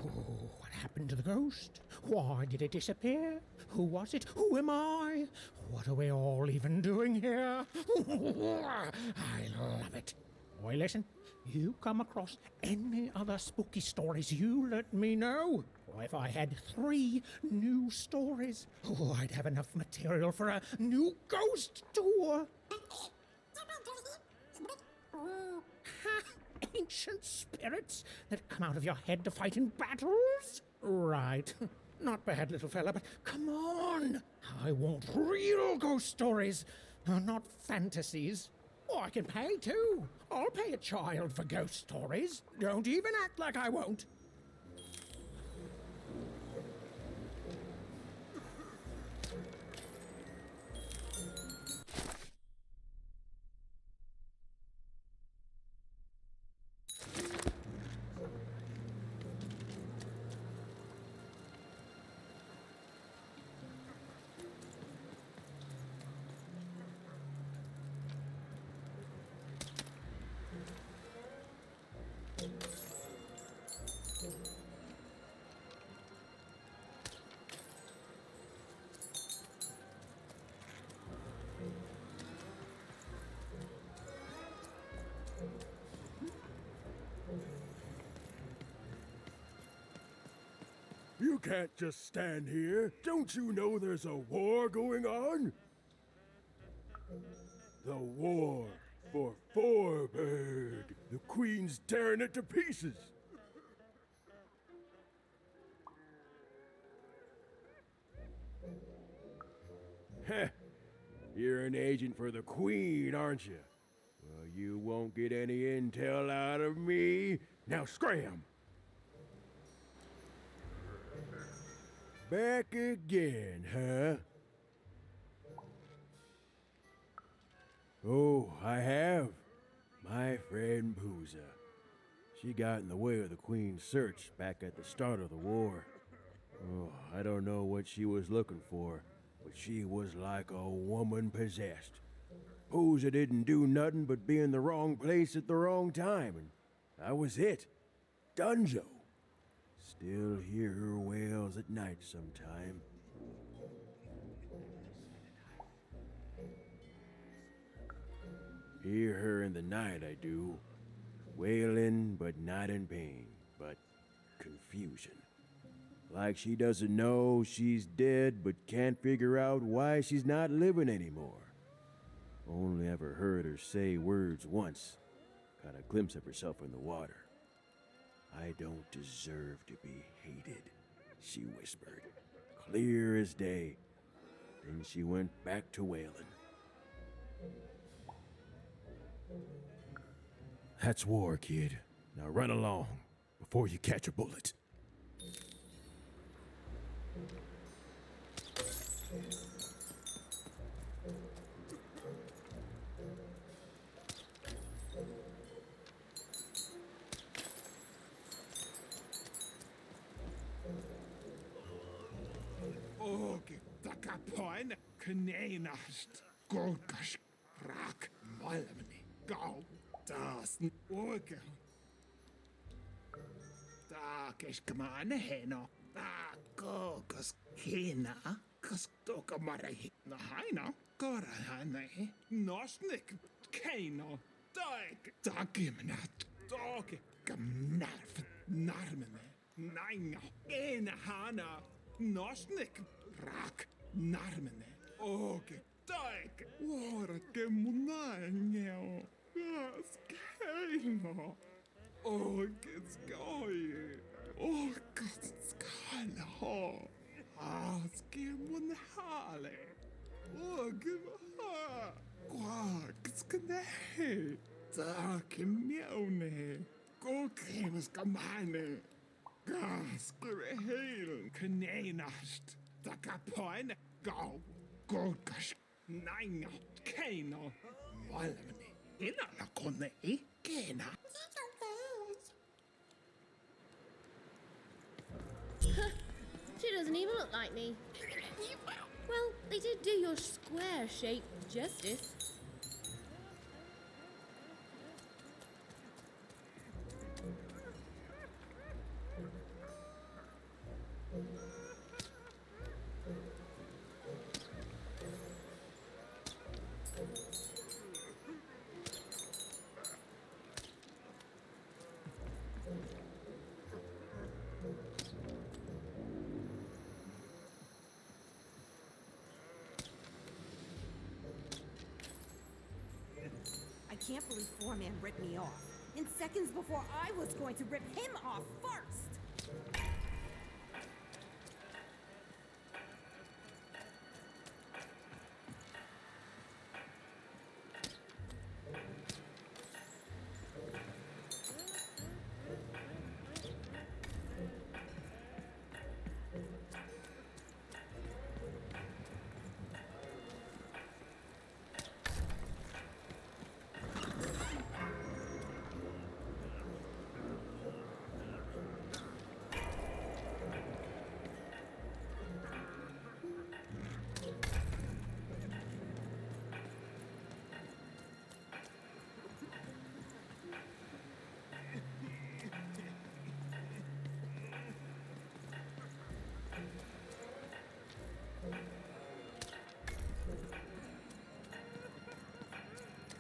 Oh, what happened to the ghost? Why did it disappear? Who was it? Who am I? What are we all even doing here? I love it. Boy, listen, you come across any other spooky stories, you let me know. Or if I had 3 new stories, I'd have enough material for a new ghost tour. Ancient spirits that come out of your head to fight in battles? Right. Not bad, little fella, but come on. I want real ghost stories, not fantasies. Oh, I can pay, too. I'll pay a child for ghost stories. Don't even act like I won't. You can't just stand here. Don't you know there's a war going on? The war for Forberg. The Queen's tearing it to pieces. Heh. You're an agent for the Queen, aren't you? Well, you won't get any intel out of me. Now scram! Back again, huh? Oh, I have. My friend Pooza. She got in the way of the Queen's search back at the start of the war. Oh, I don't know what she was looking for, but she was like a woman possessed. Pooza didn't do nothing but be in the wrong place at the wrong time, and that was it. Dunzo. Still hear her wails at night sometime. Hear her in the night, I do. Wailing, but not in pain, but confusion. Like she doesn't know she's dead, but can't figure out why she's not living anymore. Only ever heard her say words once. Got a glimpse of herself in the water. I don't deserve to be hated, she whispered, clear as day. Then she went back to wailing. That's war, kid. Now run along before you catch a bullet. Takapoin, Kanenast, Golkash, Rak, Malamani, Go, Das, Orga. Dakesh Kamana Heno, Gokas Kena, Kastoka Marahina Haina, Gorahane, Nosnik, Kano, Dakimnat, Dog, Gamnarf, Narmane, Nina, Enahana, Nosnik, Rak, Narmane, Og, Dak, Wargamunano, Skano. Oh, it's going. Oh, it's kind of hard. Skim one hale. Oh, give her. Quack, it's gonna hate. Dark and meowne. Go cream gamane. Gas, hail, cananast. Takapoin, go. Golkash, nine, kano. Malamani. Inna kone, kena. She doesn't even look like me. Well, they did do your square shape justice. I can't believe Foreman ripped me off. In seconds before I was going to rip him off first!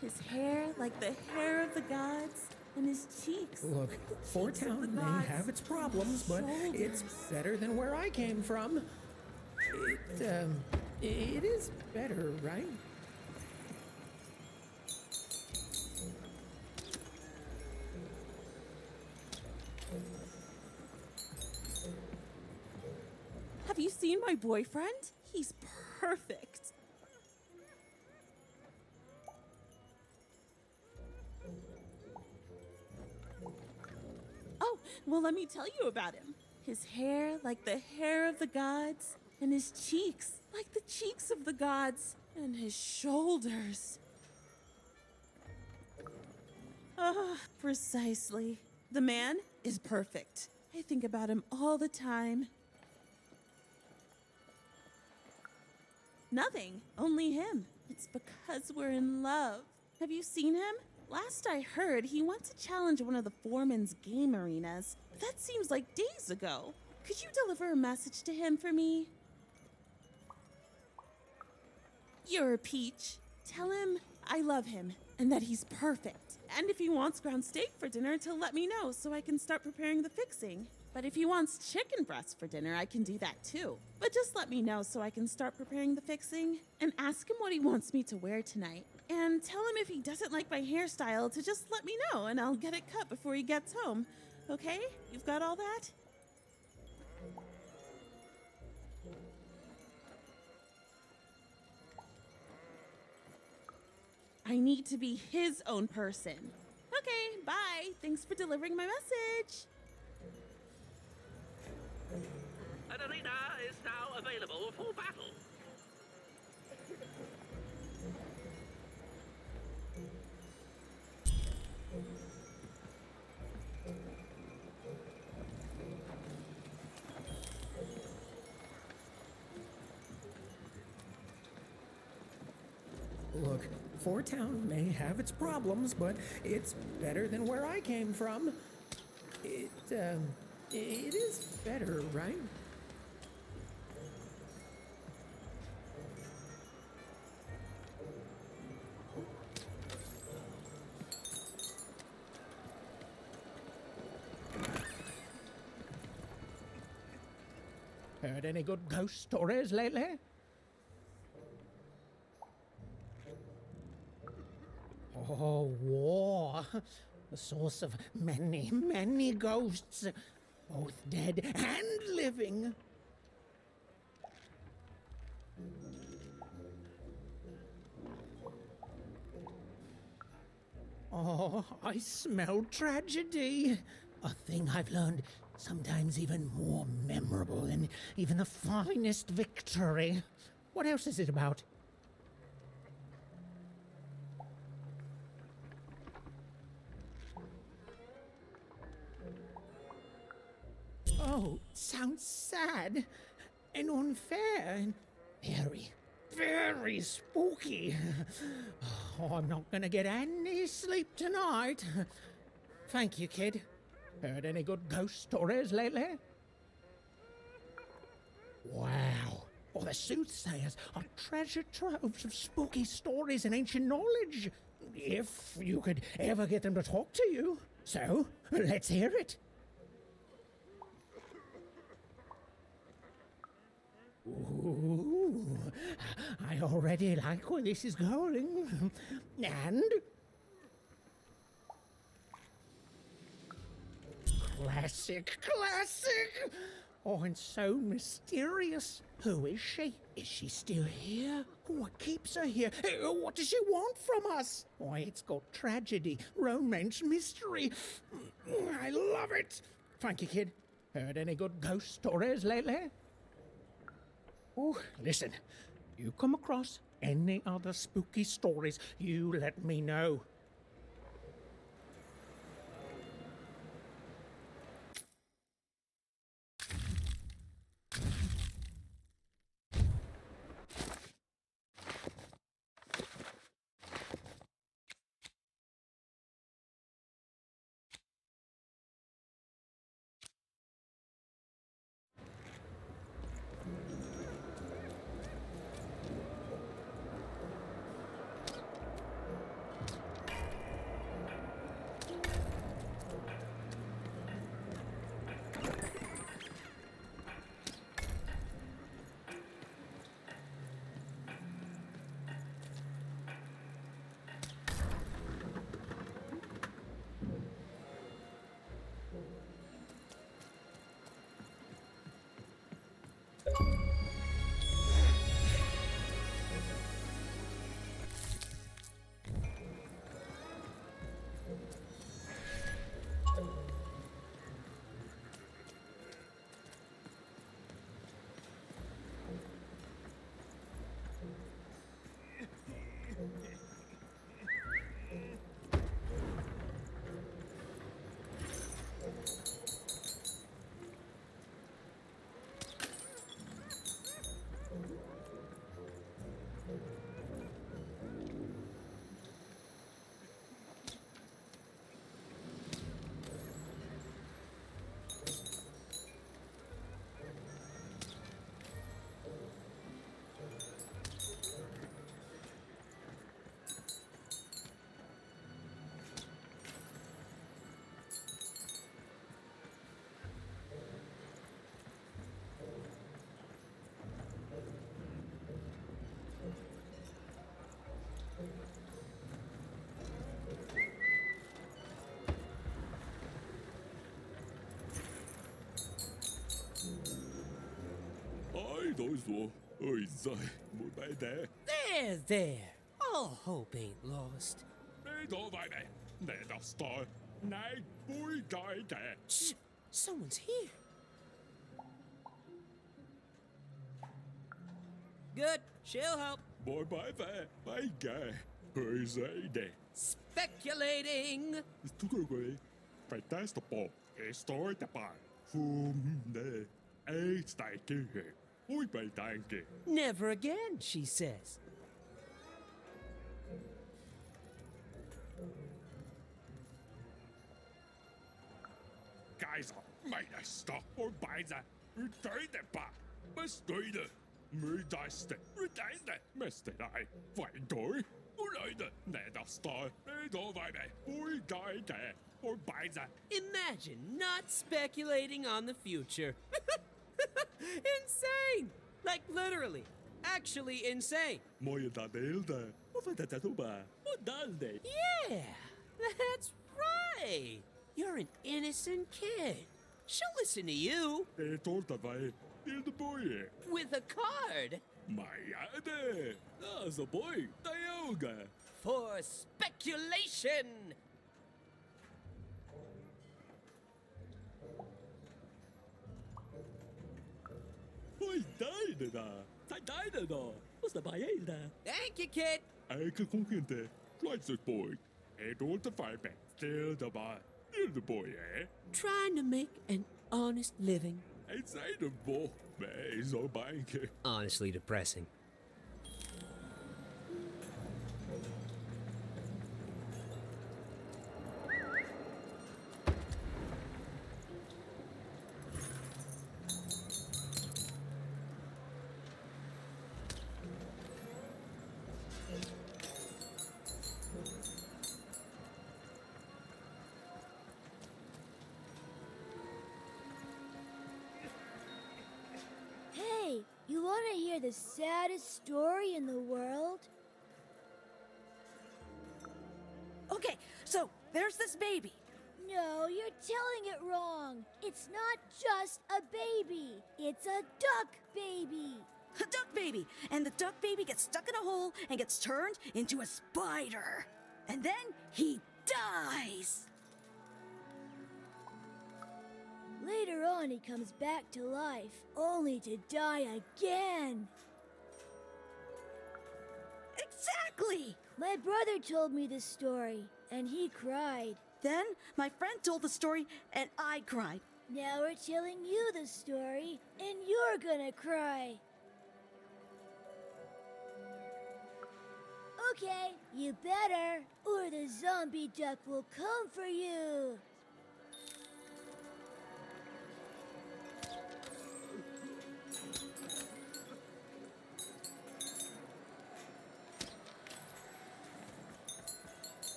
His hair like the hair of the gods, and his cheeks. Look, Fort Town may have its problems, but it's better than where I came from. It is better, right? Have you seen my boyfriend? He's perfect. Oh, well, let me tell you about him. His hair like the hair of the gods, and his cheeks like the cheeks of the gods, and his shoulders. Ah, precisely. The man is perfect. I think about him all the time. Nothing, only him. It's because we're in love. Have you seen him? Last I heard, he wants to challenge one of the foreman's game arenas. But that seems like days ago. Could you deliver a message to him for me? You're a peach. Tell him I love him and that he's perfect. And if he wants ground steak for dinner, to let me know so I can start preparing the fixing. But if he wants chicken breast for dinner, I can do that too. But just let me know so I can start preparing the fixing. And ask him what he wants me to wear tonight. And tell him if he doesn't like my hairstyle to just let me know and I'll get it cut before he gets home. Okay? You've got all that? I need to be his own person. Okay, bye. Thanks for delivering my message. An arena is now available for battle. Look, Four Town may have its problems, but it's better than where I came from. It is better, right? Heard any good ghost stories lately? Oh, war. The source of many, many ghosts, both dead and living. Oh, I smell tragedy. A thing I've learned sometimes even more memorable than even the finest victory. What else is it about? Oh, sounds sad and unfair and very, very spooky. Oh, I'm not gonna get any sleep tonight. Thank you, kid. Heard any good ghost stories lately? Wow. Oh, the soothsayers are treasure troves of spooky stories and ancient knowledge. If you could ever get them to talk to you. So, let's hear it. Ooh, I already like where this is going. And classic. Oh, and so mysterious. Who is she? Is she still here? What keeps her here? What does she want from us? Why, it's got tragedy, romance, mystery. I love it. Thank you, kid. Heard any good ghost stories lately? Oh, listen, you come across any other spooky stories, you let me know. There. All hope ain't lost. Shh! Someone's here. Good. She'll help. Speculating. Never again, she says. Beisa, Meister, or Beisa, Redeide ba, Bestride, Redeiste, Mester I, Feintor, Ureide, Nederstar, Nedovibe, Ureide, or Beisa. Imagine not speculating on the future. Insane! Like literally. Actually insane. Moje Dadelda, of Tatatuba, Dalde. Yeah, that's right. You're an innocent kid. She'll listen to you. Tortavai, the boy. With a card. Mayade, that's a boy, Dioga. For speculation. Oi, Daida, Daida, what's the Baeda? Thank you, kid. I can conquer Twice a boy. I don't fight back. Still the bar. Still the boy, eh? Trying to make an honest living. Inside the boy, man, it's all buying. Honestly depressing. Hey, you want to hear the saddest story in the world? Okay, so there's this baby. No, you're telling it wrong. It's not just a baby. It's a duck baby. A duck baby. And the duck baby gets stuck in a hole and gets turned into a spider. And then he dies. Later on, he comes back to life, only to die again. Exactly! My brother told me this story, and he cried. Then my friend told the story, and I cried. Now we're telling you the story, and you're gonna cry. Okay, you better, or the zombie duck will come for you.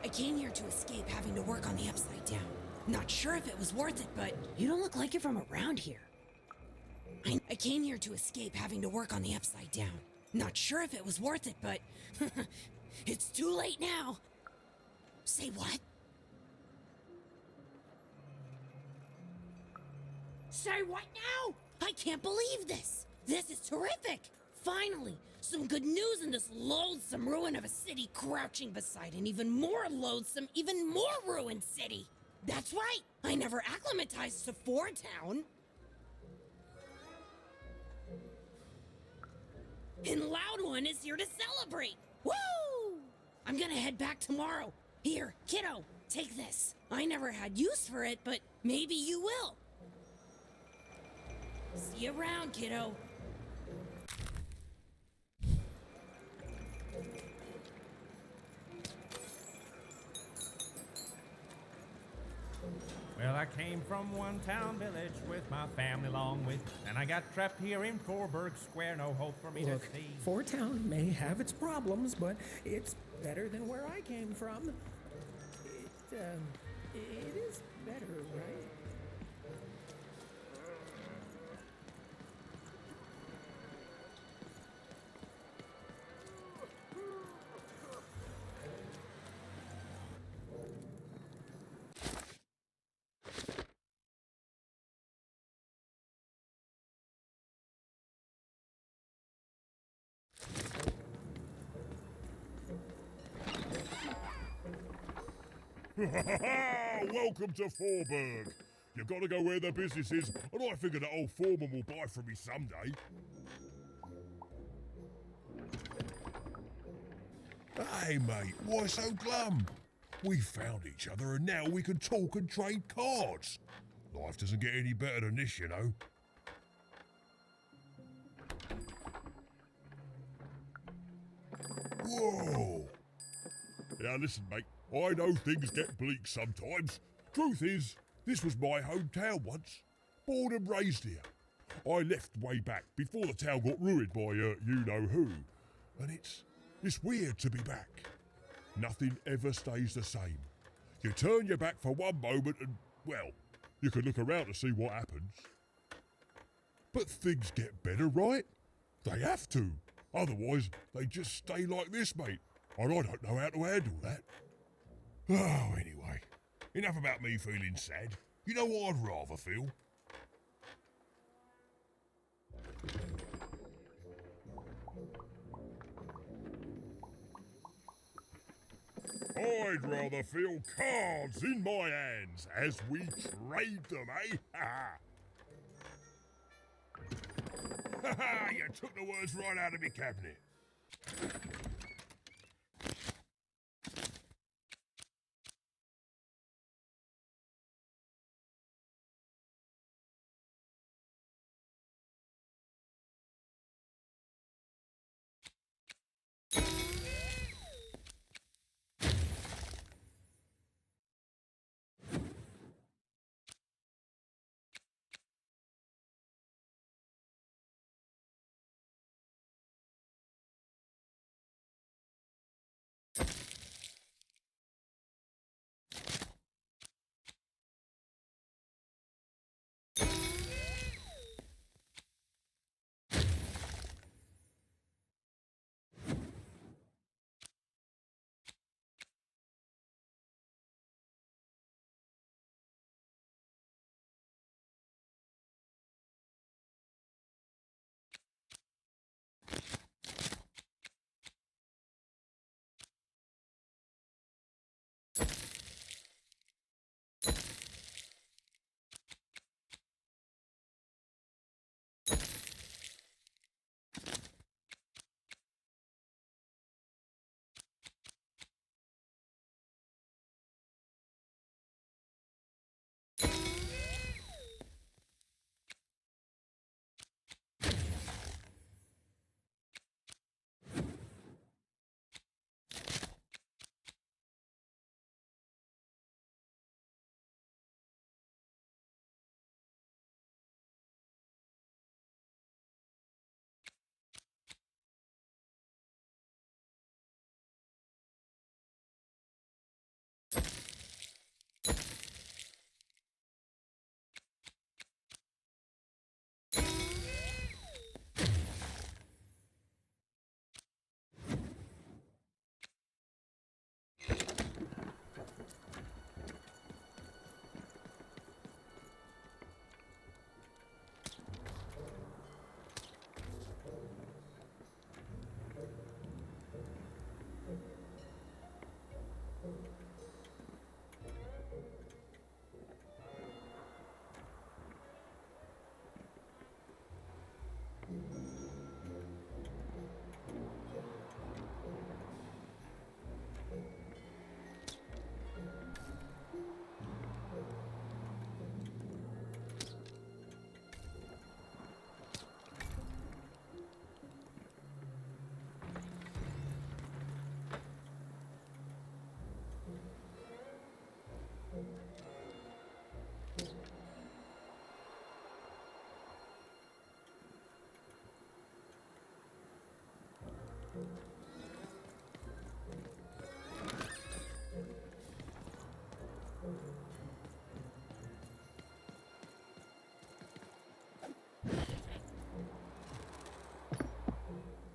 I came here to escape having to work on the Upside Down. Not sure if it was worth it, but you don't look like you're from around here. I came here to escape having to work on the Upside Down. Not sure if it was worth it, but it's too late now. Say what? Say what now? I can't believe this. This is terrific. Finally, some good news in this loathsome ruin of a city crouching beside an even more loathsome, even more ruined city. That's right. I never acclimatized to Four Town. And Loud One is here to celebrate. Woo! I'm gonna head back tomorrow. Here, kiddo, take this. I never had use for it, but maybe you will. See you around, kiddo. Well, I came from one town village with my family along with, and I got trapped here in Forberg Square. No hope for me Look, to see. Four Town may have its problems, but it's better than where I came from. It is better, right? Welcome to Forberg. You gotta go where the business is, and I figure that old foreman will buy from me someday. Hey mate, why so glum? We found each other and now we can talk and trade cards. Life doesn't get any better than this, you know. Whoa! Now listen, mate, I know things get bleak sometimes. Truth is, this was my hometown once. Born and raised here. I left way back before the town got ruined by you-know-who. And it's weird to be back. Nothing ever stays the same. You turn your back for one moment and, well, you can look around to see what happens. But things get better, right? They have to. Otherwise, they just stay like this, mate. And I don't know how to handle that. Oh, anyway. Enough about me feeling sad. You know what I'd rather feel? I'd rather feel cards in my hands as we trade them, eh? Ha ha! You took the words right out of my cabinet.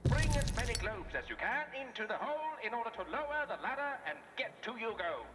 Bring as many globes as you can into the hole in order to lower the ladder and get to you go.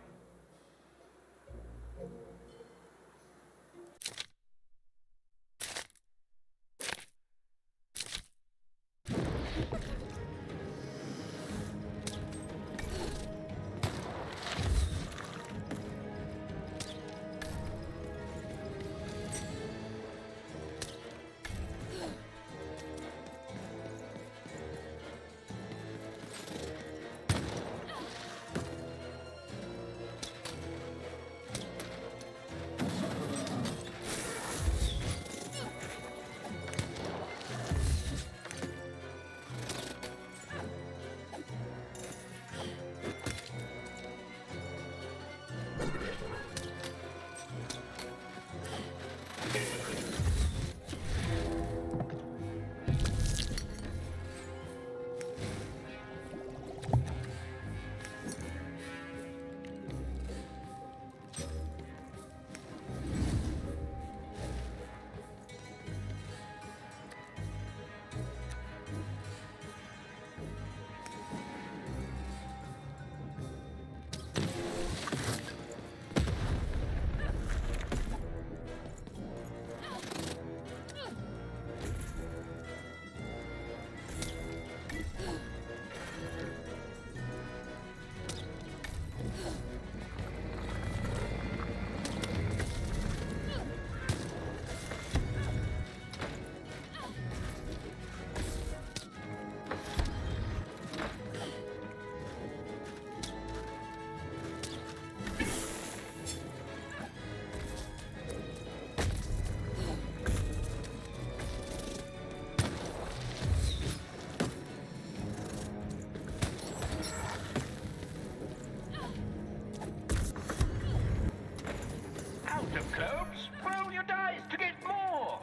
out of globes? Roll your dice to get more!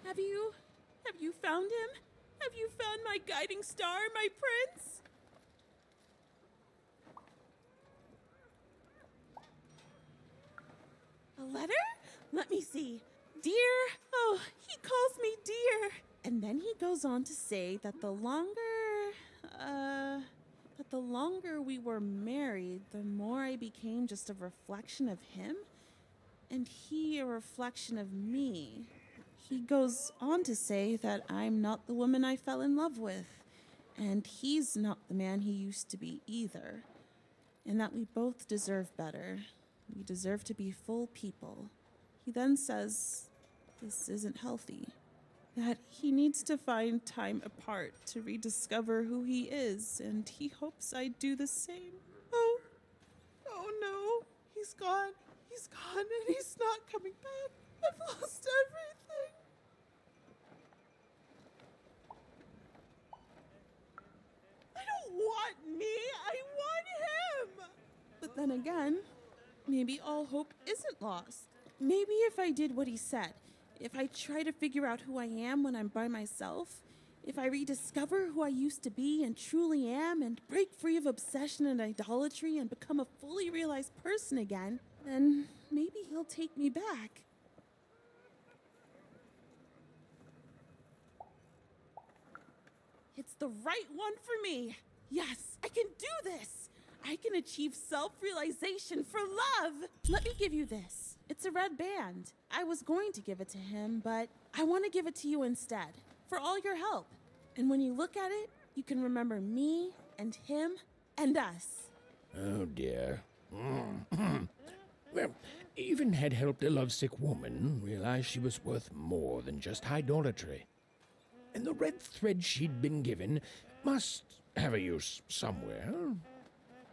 Have you found him? Have you found my guiding star, my prince? A letter? Let me see. Dear, oh, he calls me dear. And then he goes on to say that the longer we were married, the more I became just a reflection of him, and he a reflection of me. He goes on to say that I'm not the woman I fell in love with, and he's not the man he used to be either, and that we both deserve better. We deserve to be full people. He then says this isn't healthy, that he needs to find time apart to rediscover who he is, and he hopes I do the same. Oh no, he's gone, and he's not coming back. I've lost everything. I don't want me, I want him! But then again, maybe all hope isn't lost. Maybe if I did what he said, if I try to figure out who I am when I'm by myself, if I rediscover who I used to be and truly am and break free of obsession and idolatry and become a fully realized person again, then maybe he'll take me back. It's the right one for me. Yes, I can do this. I can achieve self-realization for love. Let me give you this. It's a red band. I was going to give it to him, but I want to give it to you instead, for all your help. And when you look at it, you can remember me and him and us. Oh dear. Well, even had helped a lovesick woman realize she was worth more than just idolatry. And the red thread she'd been given must have a use somewhere,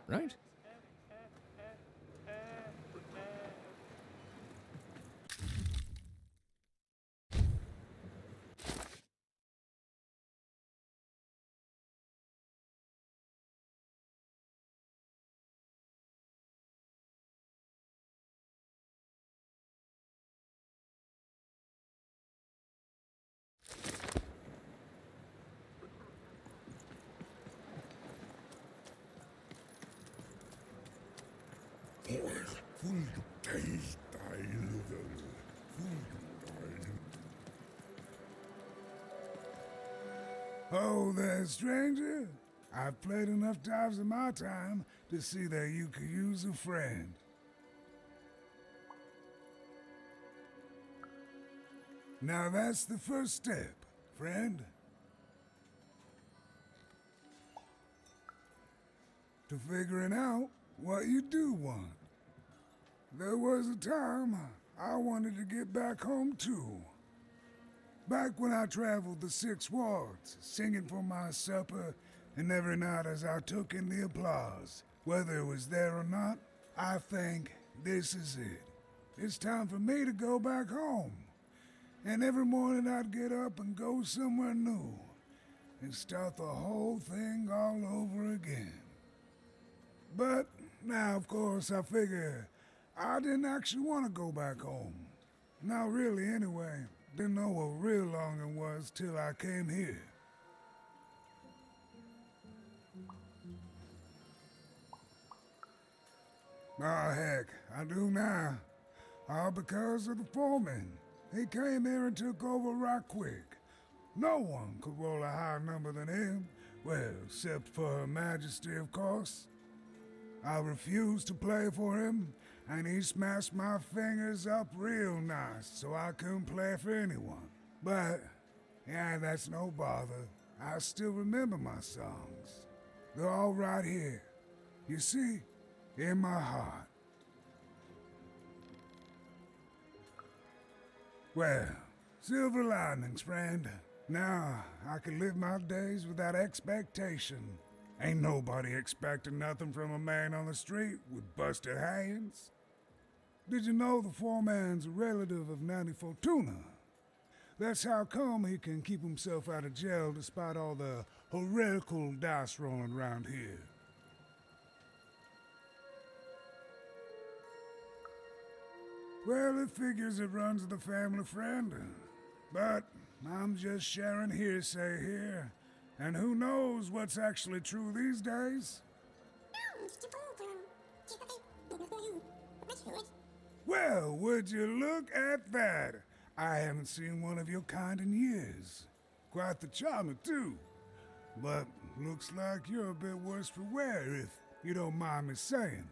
right? Oh there, stranger. I've played enough times in my time to see that you could use a friend. Now that's the first step, friend. To figuring out what you do want. There was a time I wanted to get back home too. Back when I traveled the 6 wards, singing for my supper, and every night as I took in the applause, whether it was there or not, I think this is it. It's time for me to go back home. And every morning I'd get up and go somewhere new, and start the whole thing all over again. But now, of course, I figure I didn't actually want to go back home. Not really, anyway. Didn't know what real longing was till I came here. Oh, heck, I do now. All because of the foreman. He came here and took over right quick. No one could roll a higher number than him. Well, except for Her Majesty, of course. I refused to play for him, and he smashed my fingers up real nice so I couldn't play for anyone. But, yeah, that's no bother. I still remember my songs. They're all right here. You see, in my heart. Well, silver linings, friend. Now I can live my days without expectation. Ain't nobody expecting nothing from a man on the street with busted hands. Did you know the foreman's a relative of Nanny Fortuna? That's how come he can keep himself out of jail despite all the heretical dice rolling around here. Well, it figures it runs the family, friend. But I'm just sharing hearsay here. And who knows what's actually true these days? Well, would you look at that? I haven't seen one of your kind in years. Quite the charmer, too. But looks like you're a bit worse for wear, if you don't mind me saying.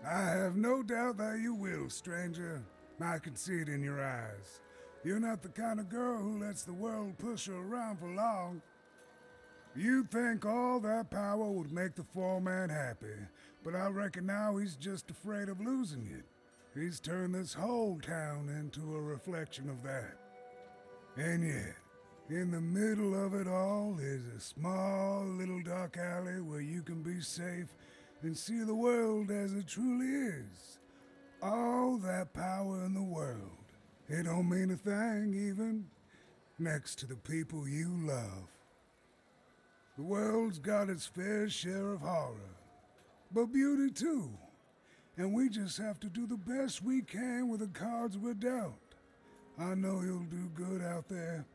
I have no doubt that you will, stranger. I can see it in your eyes. You're not the kind of girl who lets the world push her around for long. You think all that power would make the foreman happy, but I reckon now he's just afraid of losing it. He's turned this whole town into a reflection of that. And yet, in the middle of it all is a small little dark alley where you can be safe and see the world as it truly is. All that power in the world. It don't mean a thing, even, next to the people you love. The world's got its fair share of horror, but beauty too. And we just have to do the best we can with the cards we're dealt. I know you'll do good out there.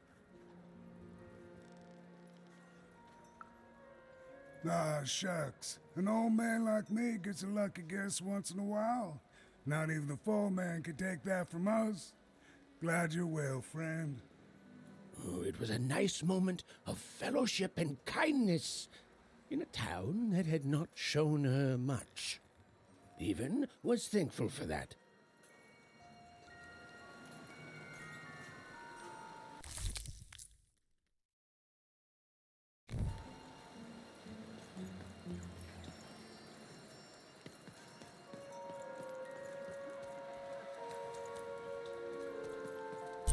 Ah, shucks. An old man like me gets a lucky guess once in a while. Not even the foreman can take that from us. Glad you're well, friend. Oh, it was a nice moment of fellowship and kindness in a town that had not shown her much. Even was thankful for that.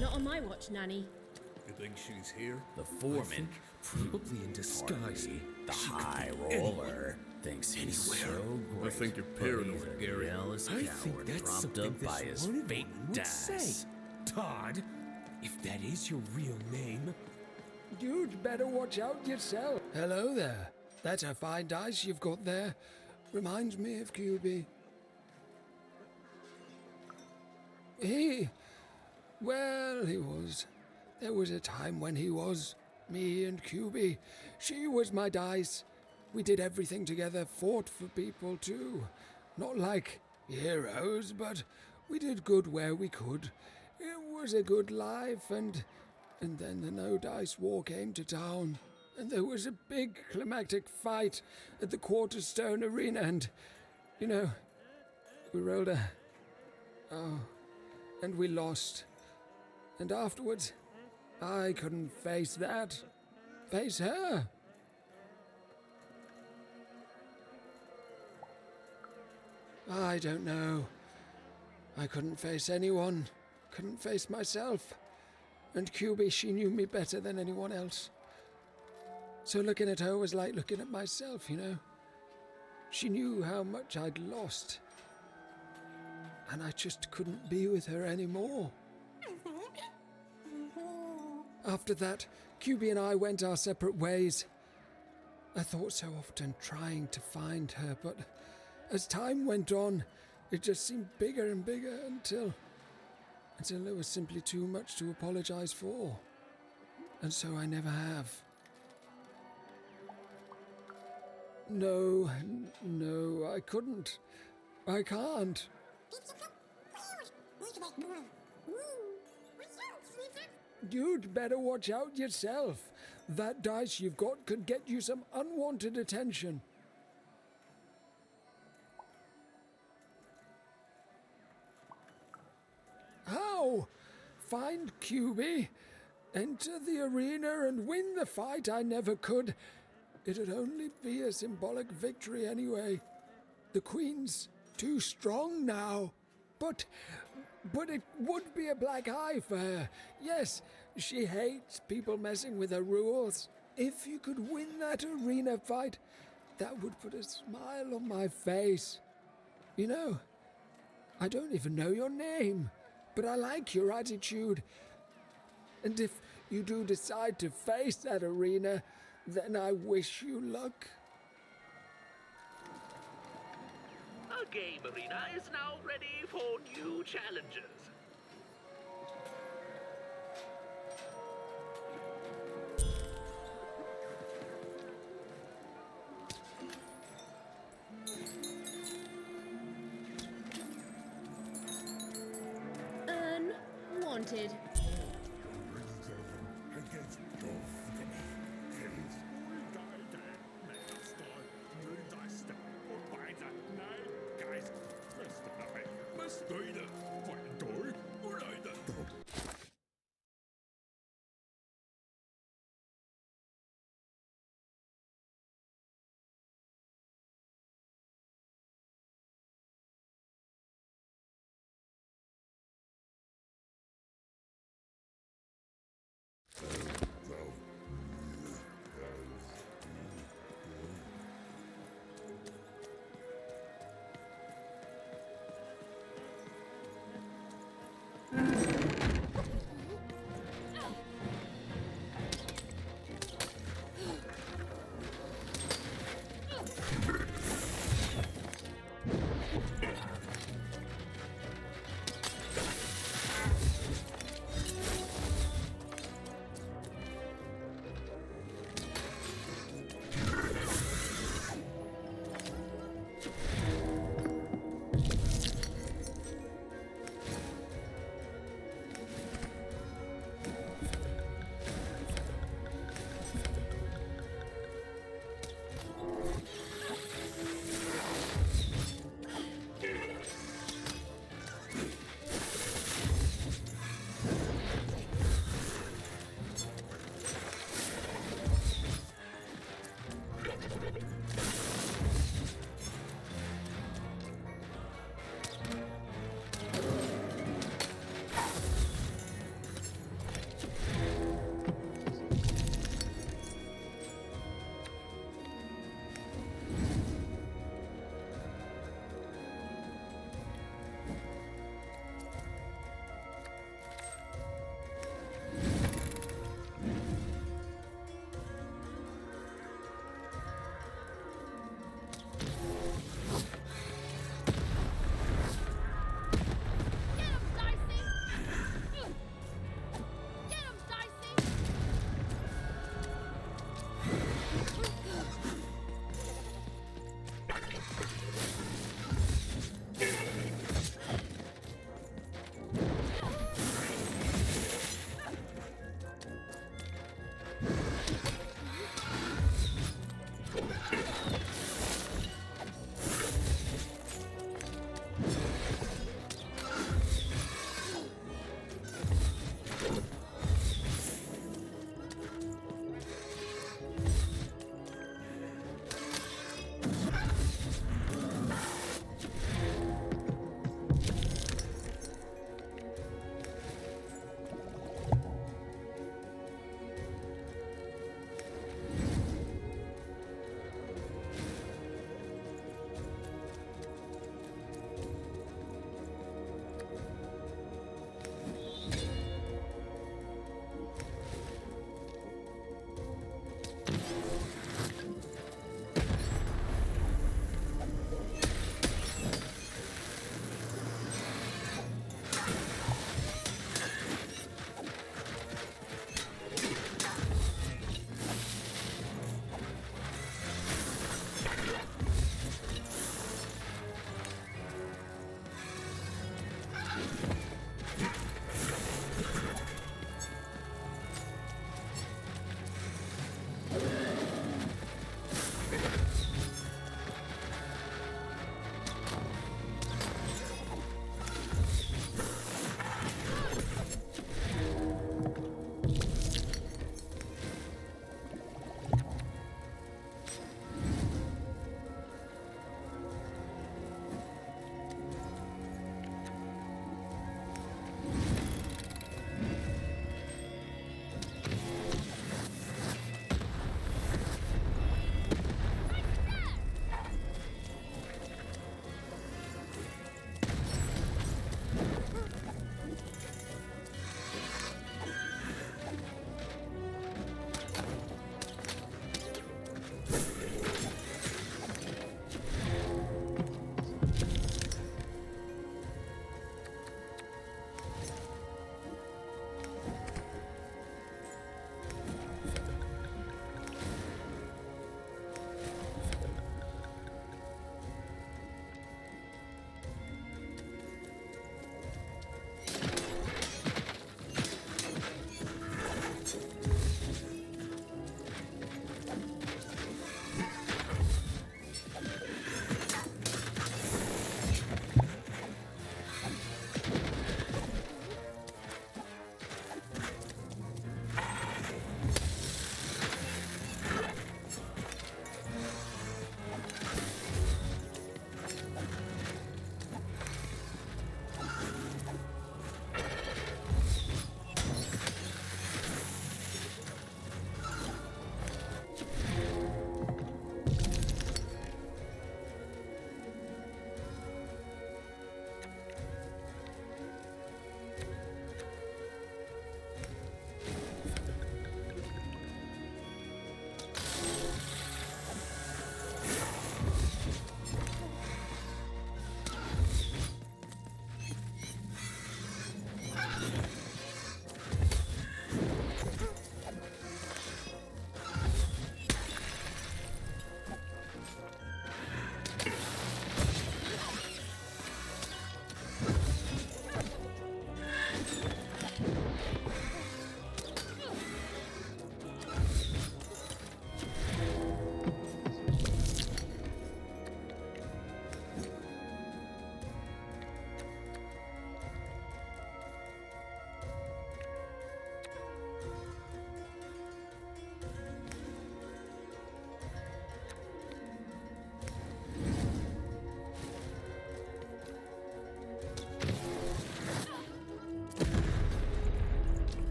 Not on my watch, Nanny. You think she's here? The foreman, probably in disguise. The high roller thinks he's so great. I think you're paranoid, Gary. I think that's something by his fake dice. Todd, if that is your real name. You'd better watch out yourself. Hello there. That's a fine dice you've got there. Reminds me of QB. There was a time when he was. Me and QB. She was my dice. We did everything together, fought for people too. Not like heroes, but we did good where we could. It was a good life, and then the no dice war came to town, and there was a big climactic fight at the Quarterstone Arena, and, we rolled and we lost. And afterwards, I couldn't face that. Face her. I don't know. I couldn't face anyone. Couldn't face myself. And QB, she knew me better than anyone else. So looking at her was like looking at myself, She knew how much I'd lost. And I just couldn't be with her anymore. After that, QB and I went our separate ways. I thought so often trying to find her, but as time went on, it just seemed bigger and bigger until there was simply too much to apologize for. And so I never have. No, I couldn't. I can't. You'd better watch out yourself. That dice you've got could get you some unwanted attention. How? Find QB, enter the arena and win the fight I never could. It'd only be a symbolic victory anyway. The Queen's too strong now. But it would be a black eye for her. Yes, she hates people messing with her rules. If you could win that arena fight, that would put a smile on my face. I don't even know your name, but I like your attitude. And if you do decide to face that arena, then I wish you luck. Our game arena is now ready for new challenges. Unwanted.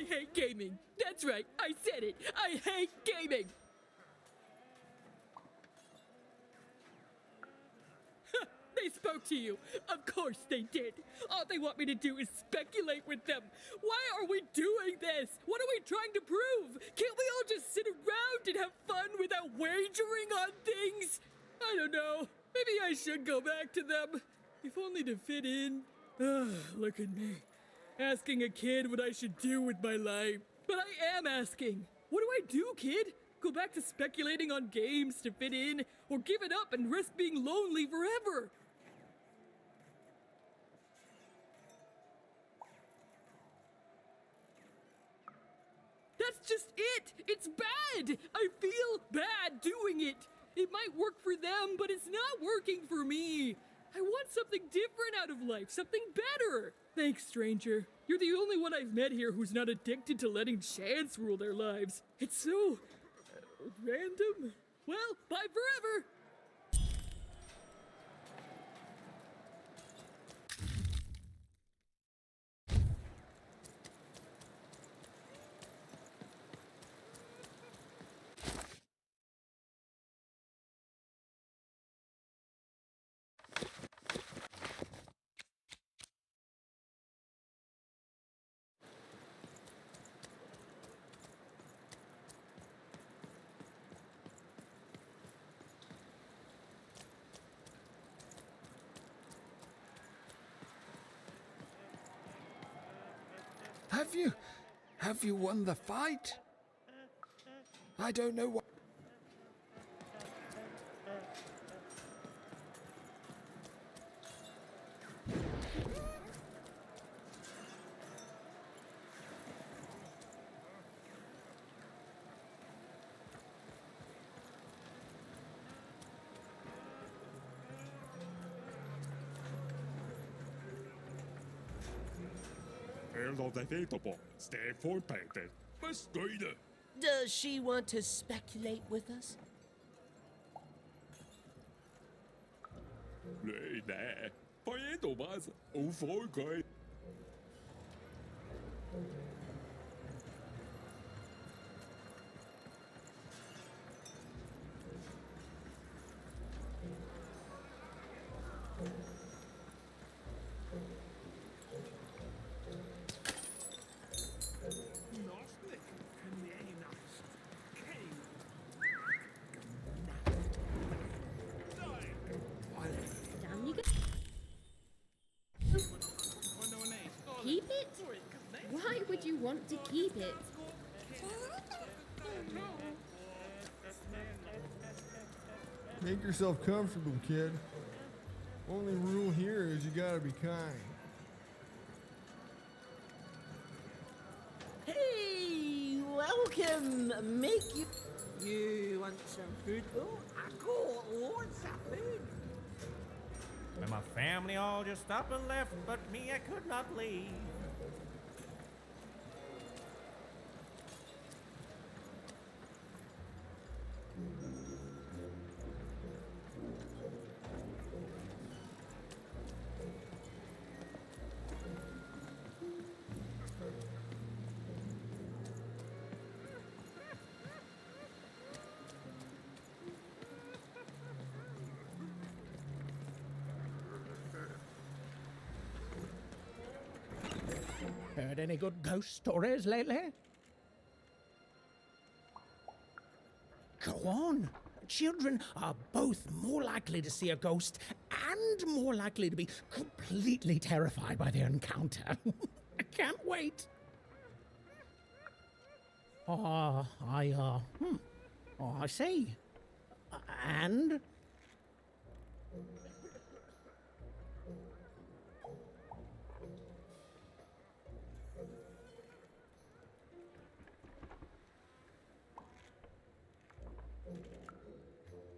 hate gaming. That's right, I said it. I hate gaming. They spoke to you. Of course they did. All they want me to do is speculate with them. Why are we doing this? What are we trying to prove? Can't we all just sit around and have fun without wagering on things? I don't know. Maybe I should go back to them. If only to fit in. Look at me. Asking a kid what I should do with my life. But I am asking. What do I do, kid? Go back to speculating on games to fit in? Or give it up and risk being lonely forever? That's just it! It's bad! I feel bad doing it! It might work for them, but it's not working for me! I want something different out of life, something better! Thanks, stranger. You're the only one I've met here who's not addicted to letting chance rule their lives. It's so... random? Well, bye forever! Have you won the fight? I don't know what... Does she want to speculate with us? Keep it? Why would you want to keep it? Make yourself comfortable, kid. Only rule here is you gotta be kind. Hey, welcome. Make you... You want some food? Oh, I got lots of food. When my family all just up and left, but me, I could not leave. Heard any good ghost stories lately? Go on. Children are both more likely to see a ghost and more likely to be completely terrified by their encounter. I can't wait. I see. And?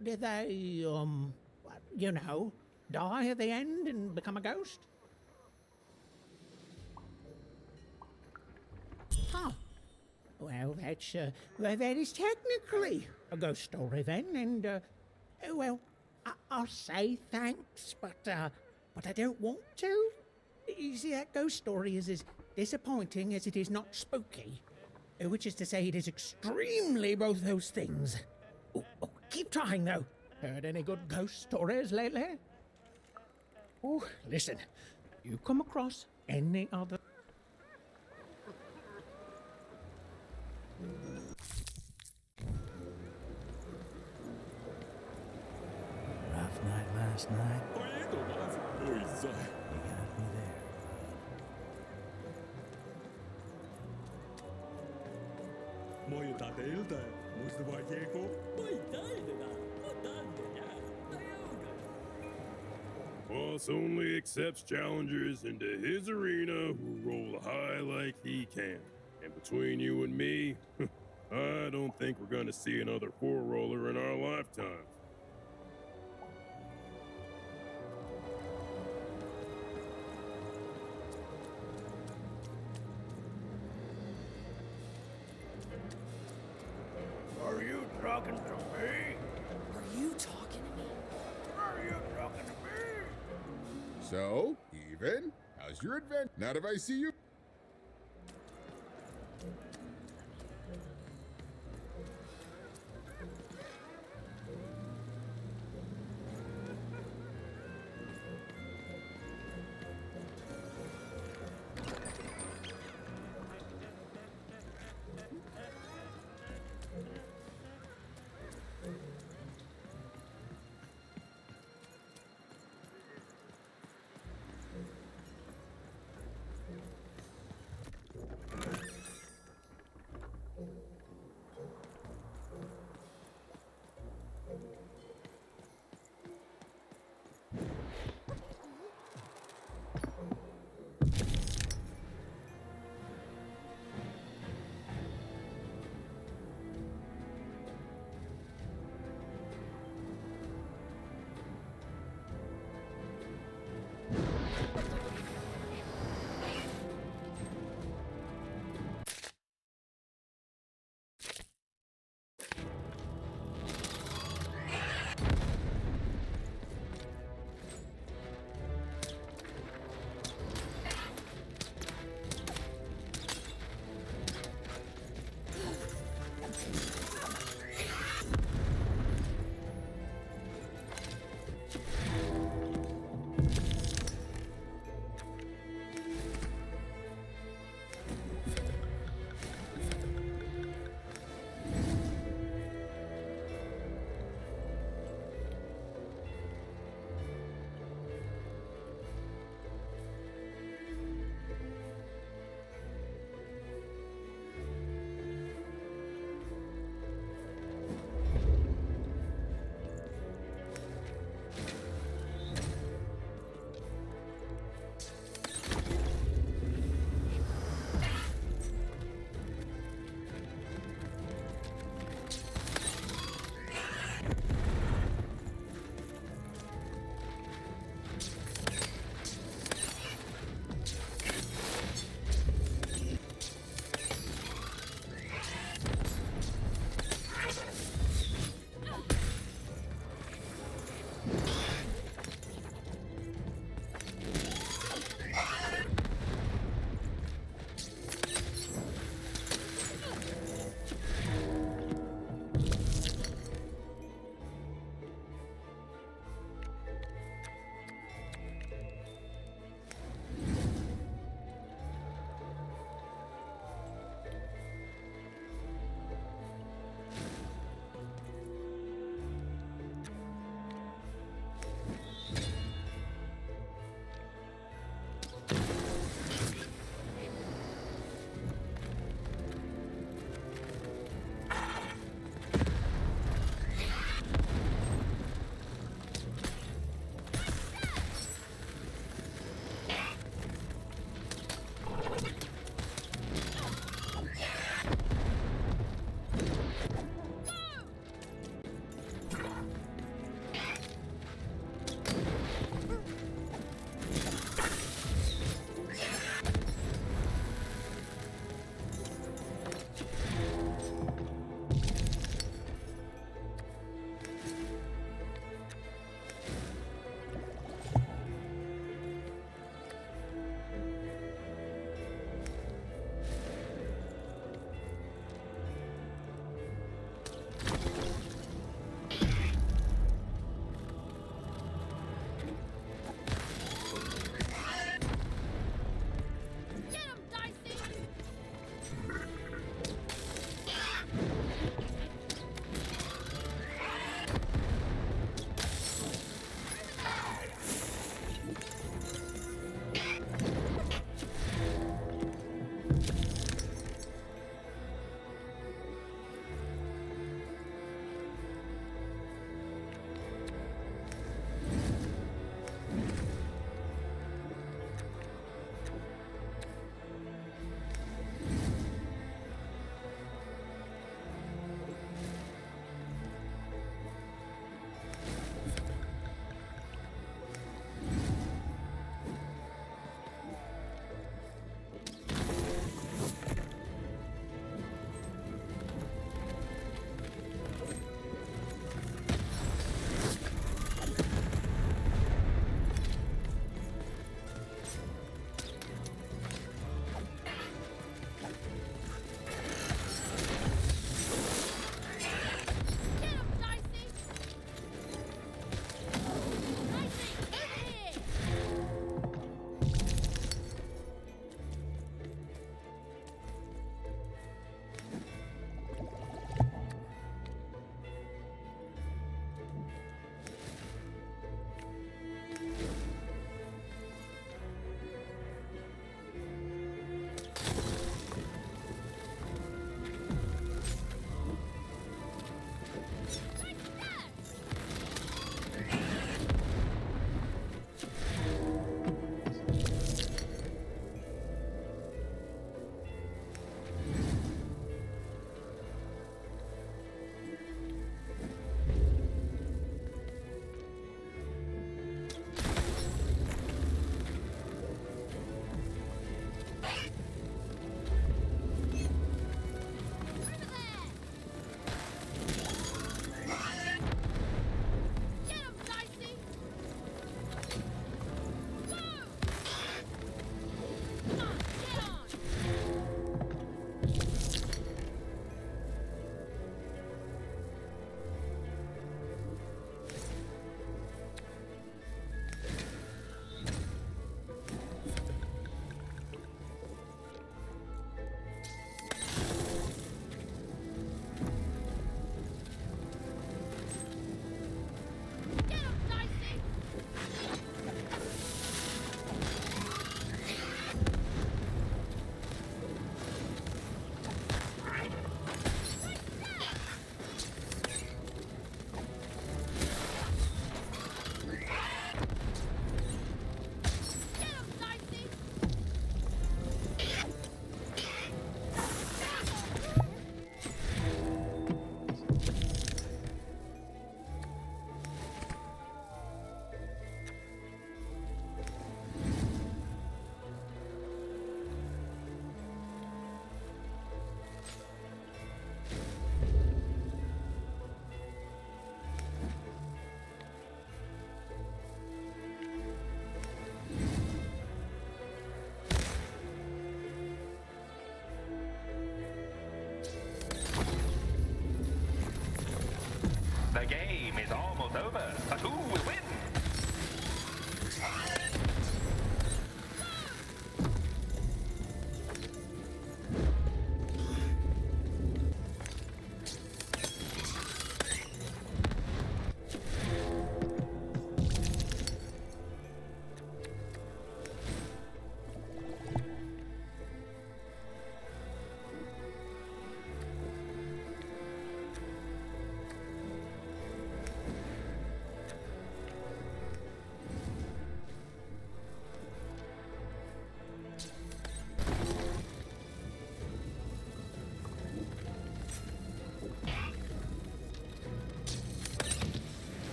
Did they, you know, die at the end and become a ghost? Huh. Well, that is technically a ghost story then, and, well, I'll say thanks, but I don't want to. You see, that ghost story is as disappointing as it is not spooky, which is to say it is extremely both those things. Oh, keep trying, though. Heard any good ghost stories lately? Oh, listen, you come across any other... Rough night last night. You got me there. Moje Dadelio, muzdava jego, moje Dadelio, Boss only accepts challengers into his arena who roll high like he can. And between you and me, I don't think we're gonna see another four-roller in our lifetime. Are you talking to me? Are you talking to me? Are you talking to me? So, even? How's your adventure? Not if I see you.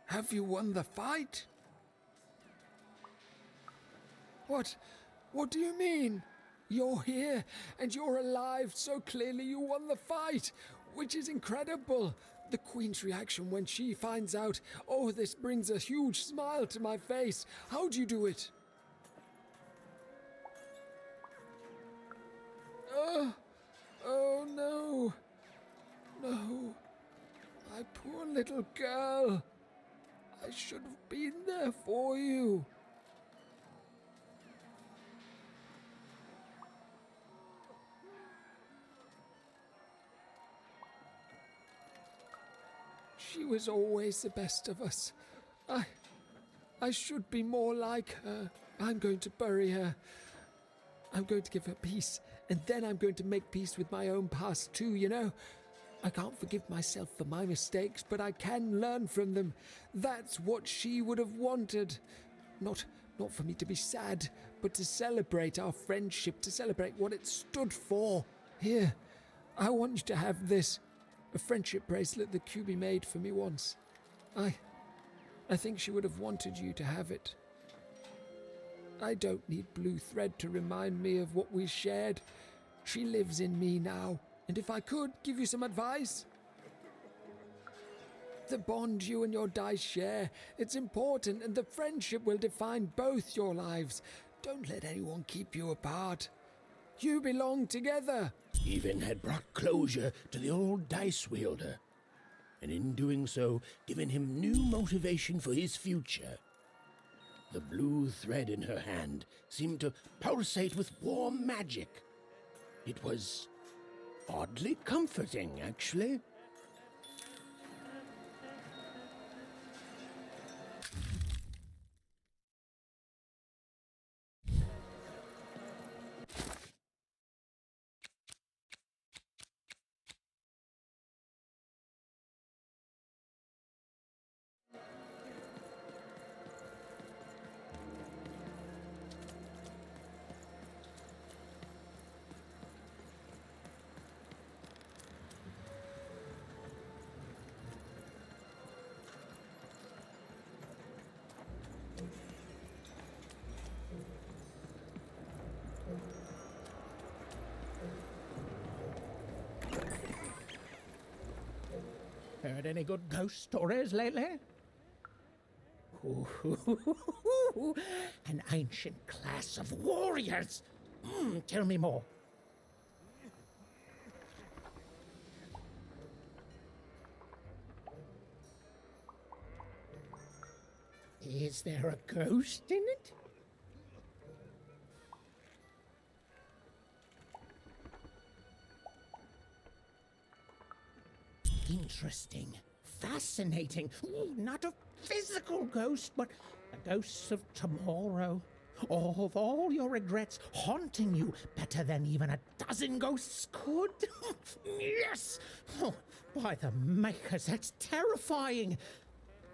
Have you won the fight? What do you mean? You're here, and you're alive, so clearly you won the fight, which is incredible. The Queen's reaction when she finds out, oh, this brings a huge smile to my face. How'd you do it? Oh no. No. My poor little girl. I should have been there for you. She was always the best of us. I should be more like her. I'm going to bury her. I'm going to give her peace, and then I'm going to make peace with my own past too, you know? I can't forgive myself for my mistakes, but I can learn from them. That's what she would have wanted. Not for me to be sad, but to celebrate our friendship, to celebrate what it stood for. Here, I want you to have this. A friendship bracelet that QB made for me once. I think she would have wanted you to have it. I don't need blue thread to remind me of what we shared. She lives in me now, and if I could give you some advice, the bond you and your dice share, it's important, and the friendship will define both your lives. Don't let anyone keep you apart. You belong together. Even had brought closure to the old dice wielder, and in doing so, given him new motivation for his future. The blue thread in her hand seemed to pulsate with warm magic. It was oddly comforting, actually. Heard any good ghost stories lately? An ancient class of warriors. Tell me more. Is there a ghost in it? Interesting. Fascinating. Not a physical ghost, but the ghosts of tomorrow. Of all your regrets haunting you better than even a dozen ghosts could. Yes! Oh, by the makers, that's terrifying.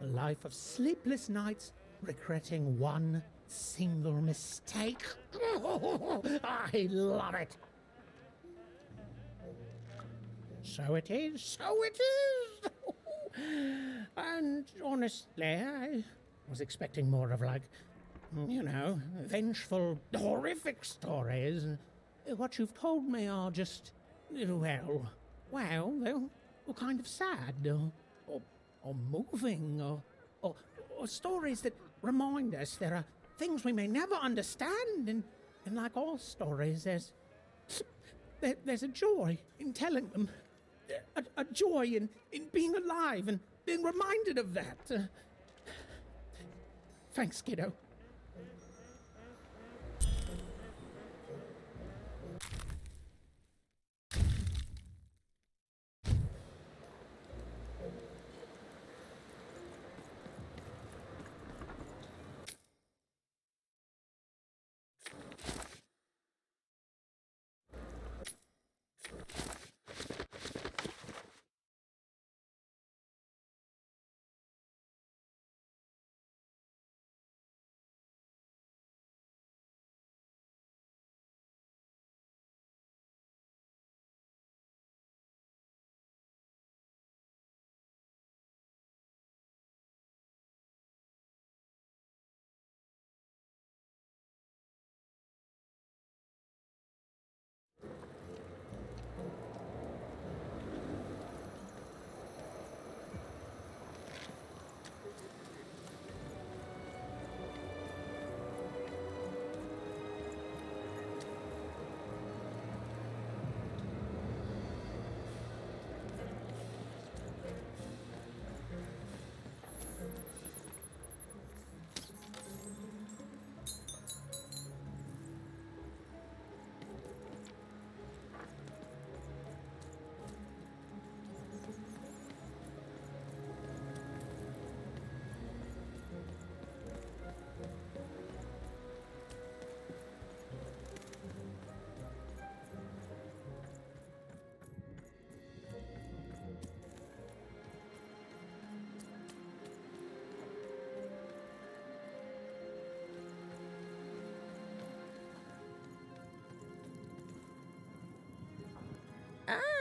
A life of sleepless nights, regretting one single mistake. I love it. So it is, so it is. And honestly, I was expecting more of like, you know, vengeful, horrific stories. What you've told me are just, well, they're kind of sad, or moving, or stories that remind us there are things we may never understand, and like all stories, there's a joy in telling them. A joy in being alive and being reminded of that. Thanks, kiddo.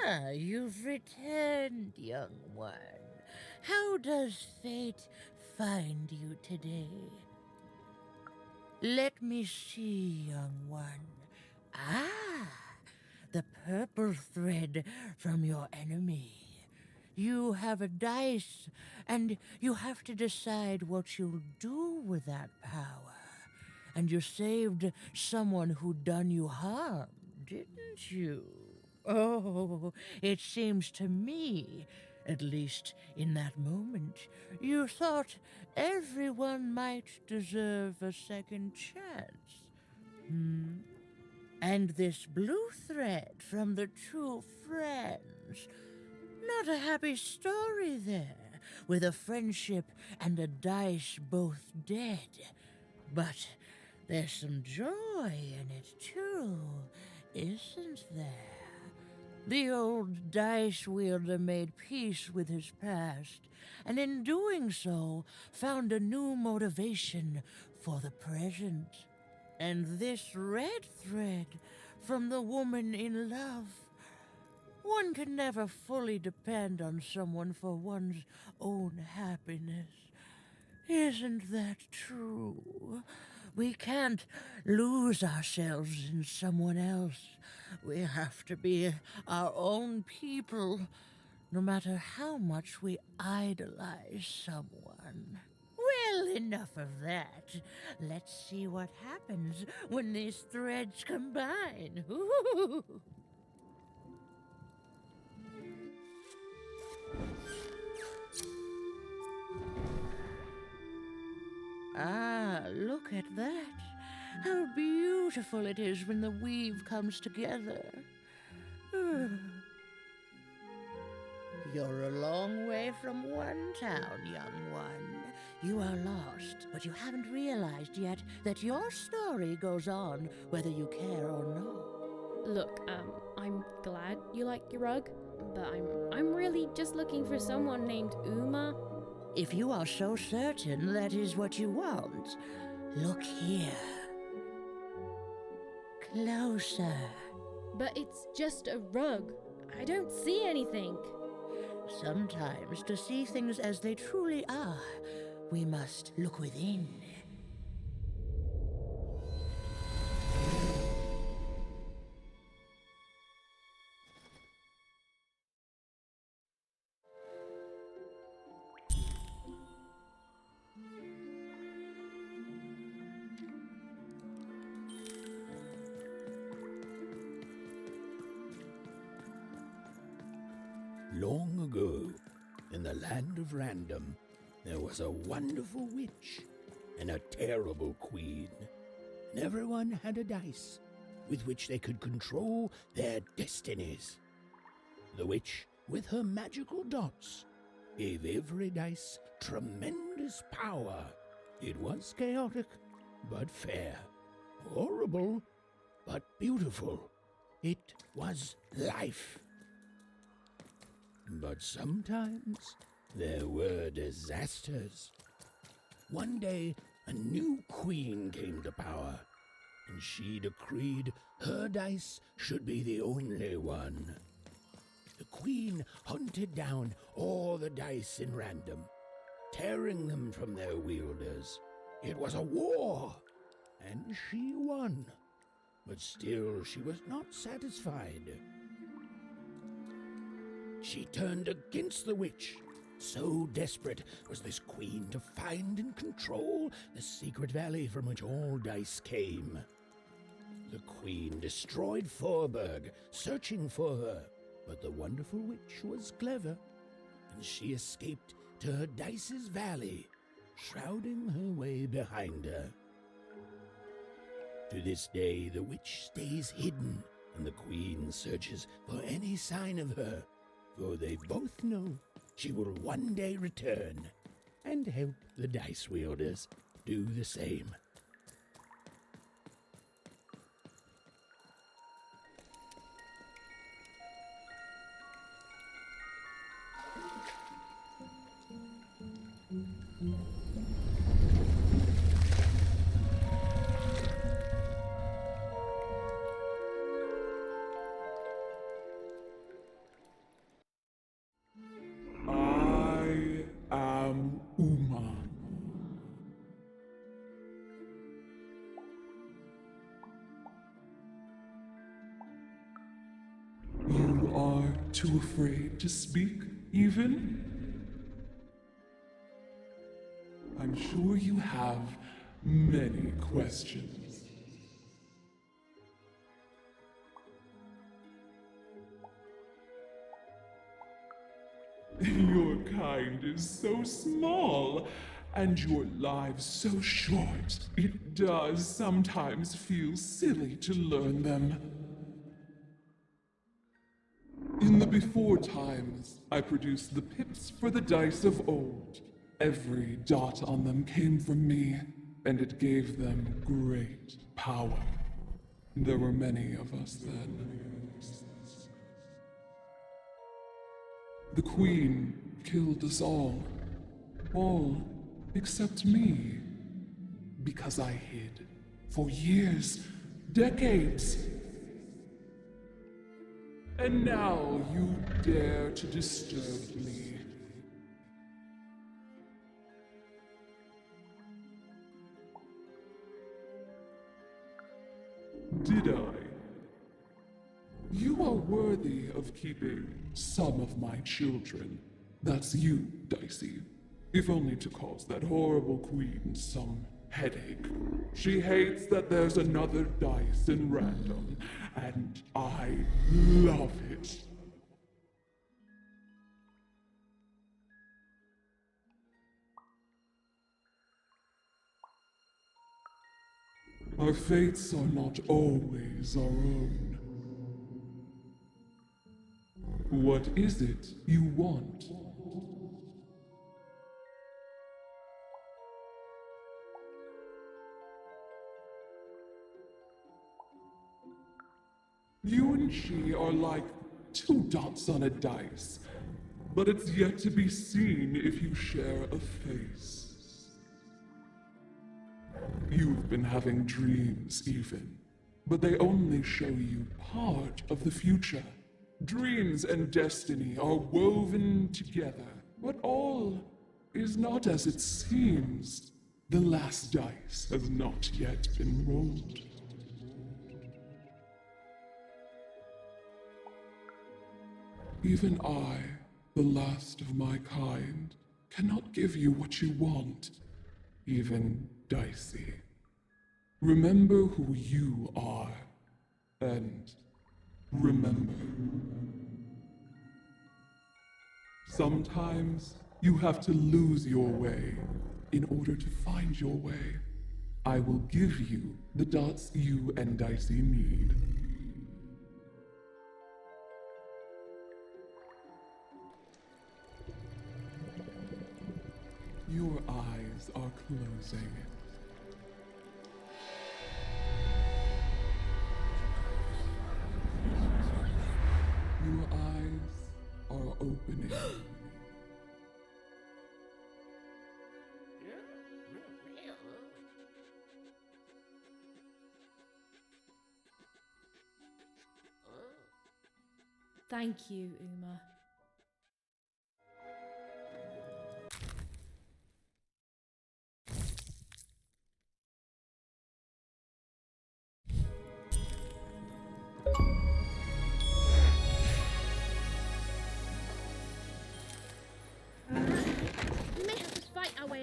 Ah, you've returned, young one. How does fate find you today? Let me see, young one. Ah, the purple thread from your enemy. You have a dice, and you have to decide what you'll do with that power. And you saved someone who'd done you harm, didn't you? Oh, it seems to me, at least in that moment, you thought everyone might deserve a second chance. And this blue thread from the two friends. Not a happy story there, with a friendship and a dice both dead. But there's some joy in it, too, isn't there? The old dice wielder made peace with his past, and in doing so, found a new motivation for the present. And this red thread from the woman in love. One can never fully depend on someone for one's own happiness. Isn't that true? We can't lose ourselves in someone else. We have to be our own people, no matter how much we idolize someone. Well, enough of that. Let's see what happens when these threads combine. Ooh. Ah, look at that. How beautiful it is when the weave comes together. You're a long way from one town, young one. You are lost, but you haven't realized yet that your story goes on whether you care or not. Look, I'm glad you like your rug, but I'm really just looking for someone named Uma. If you are so certain that is what you want, look here. Closer. But it's just a rug. I don't see anything. Sometimes, to see things as they truly are, we must look within. Long ago, in the land of Random, there was a wonderful witch and a terrible queen. And everyone had a dice with which they could control their destinies. The witch, with her magical dots, gave every dice tremendous power. It was chaotic, but fair. Horrible, but beautiful. It was life. But sometimes there were disasters. One day, a new queen came to power, and she decreed her dice should be the only one. The queen hunted down all the dice in Random, tearing them from their wielders. It was a war, and she won. But still, she was not satisfied. She turned against the witch. So desperate was this queen to find and control the secret valley from which all dice came. The queen destroyed Forberg, searching for her, but the wonderful witch was clever, and she escaped to her dice's valley, shrouding her way behind her. To this day, the witch stays hidden, and the queen searches for any sign of her, for they both know she will one day return and help the dice wielders do the same. You are too afraid to speak, even? I'm sure you have many questions. Your kind is so small, and your lives so short, it does sometimes feel silly to learn them. In the before times, I produced the pips for the dice of old. Every dot on them came from me, and it gave them great power. There were many of us then. The Queen killed us all except me, because I hid for years, decades. And now you dare to disturb me. Did I? You are worthy of keeping some of my children. That's you, Dicey. If only to cause that horrible queen some headache. She hates that there's another dice in random, and I love it. Our fates are not always our own. What is it you want? You and she are like two dots on a dice, but it's yet to be seen if you share a face. You've been having dreams even, but they only show you part of the future. Dreams and destiny are woven together, but all is not as it seems. The last dice has not yet been rolled. Even I, the last of my kind, cannot give you what you want, even Dicey. Remember who you are, and remember. Sometimes you have to lose your way in order to find your way. I will give you the dots you and Dicey need. Your eyes are closing. Your eyes are opening. Thank you, Uma.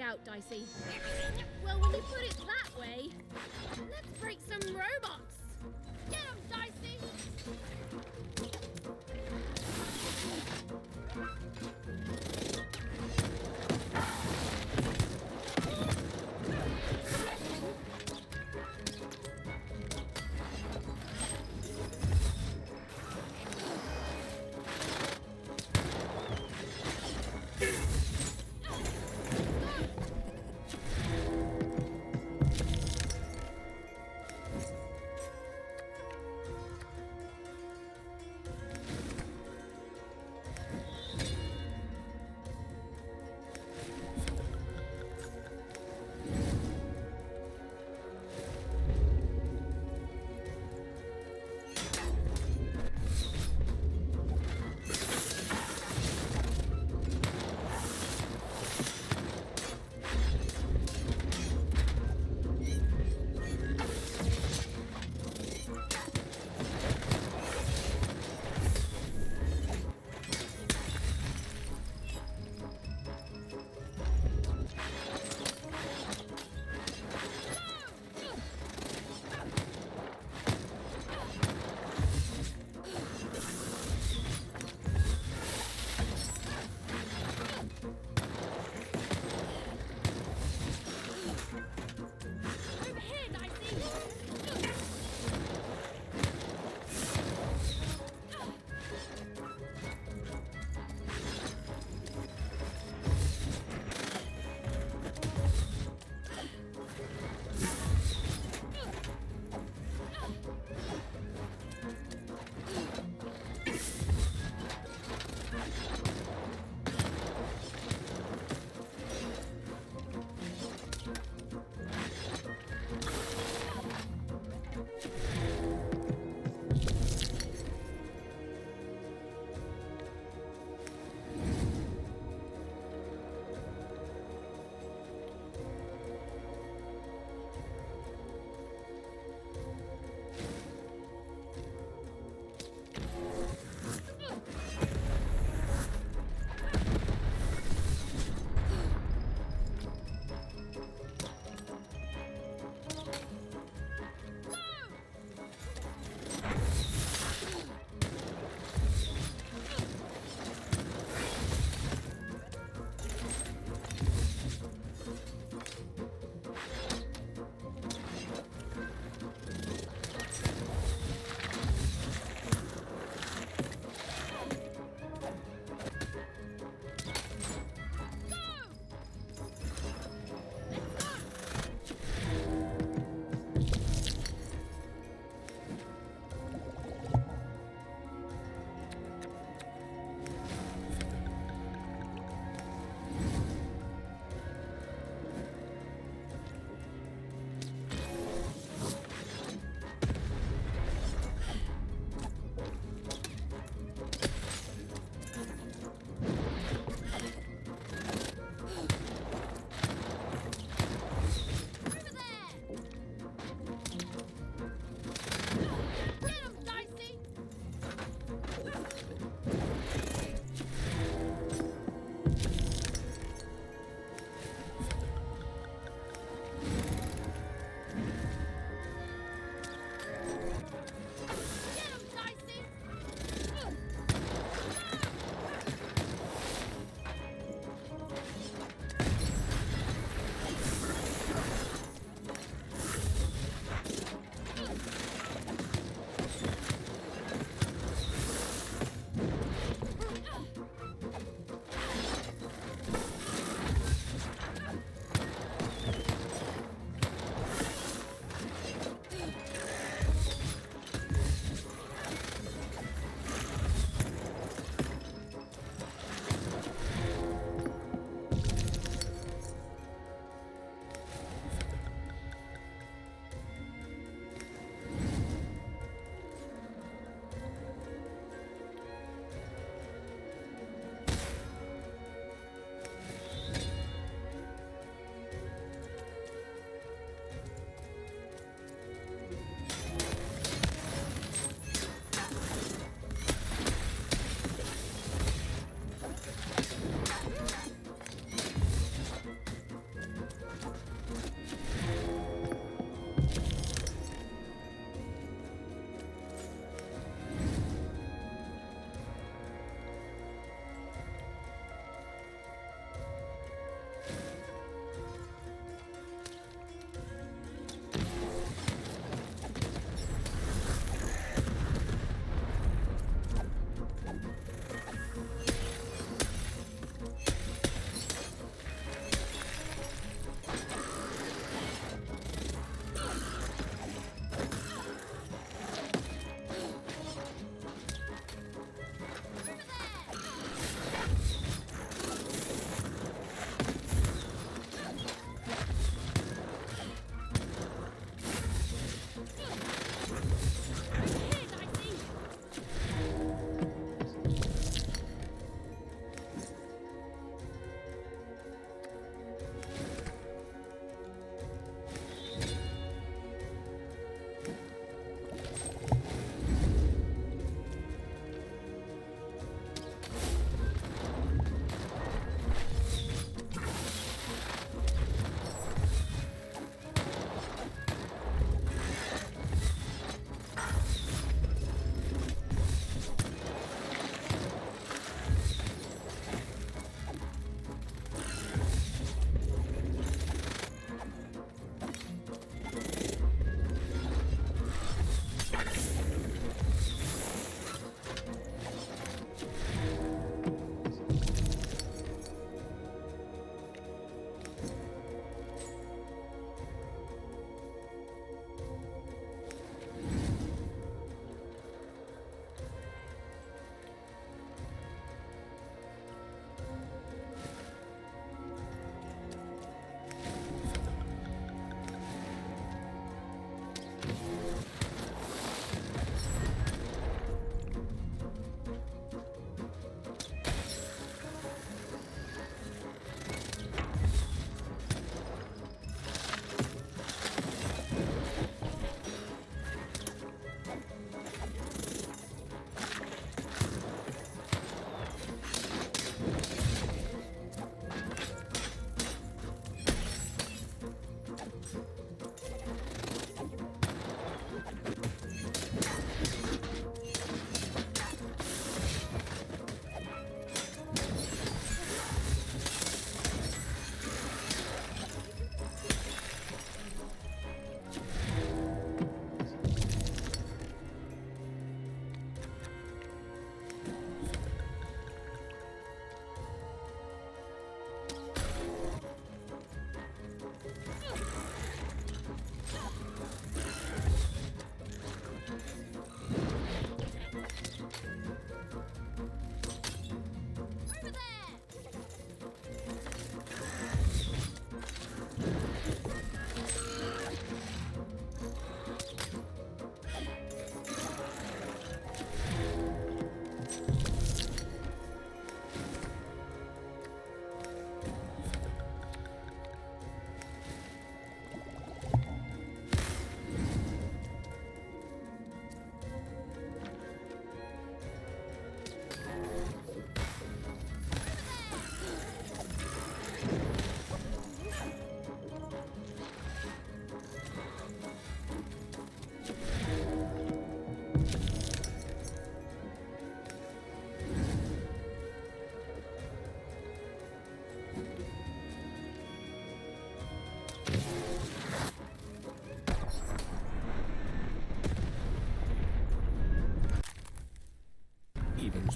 Out, Dicey. Well, when you put it that way, let's break some robots. Get 'em, Dicey!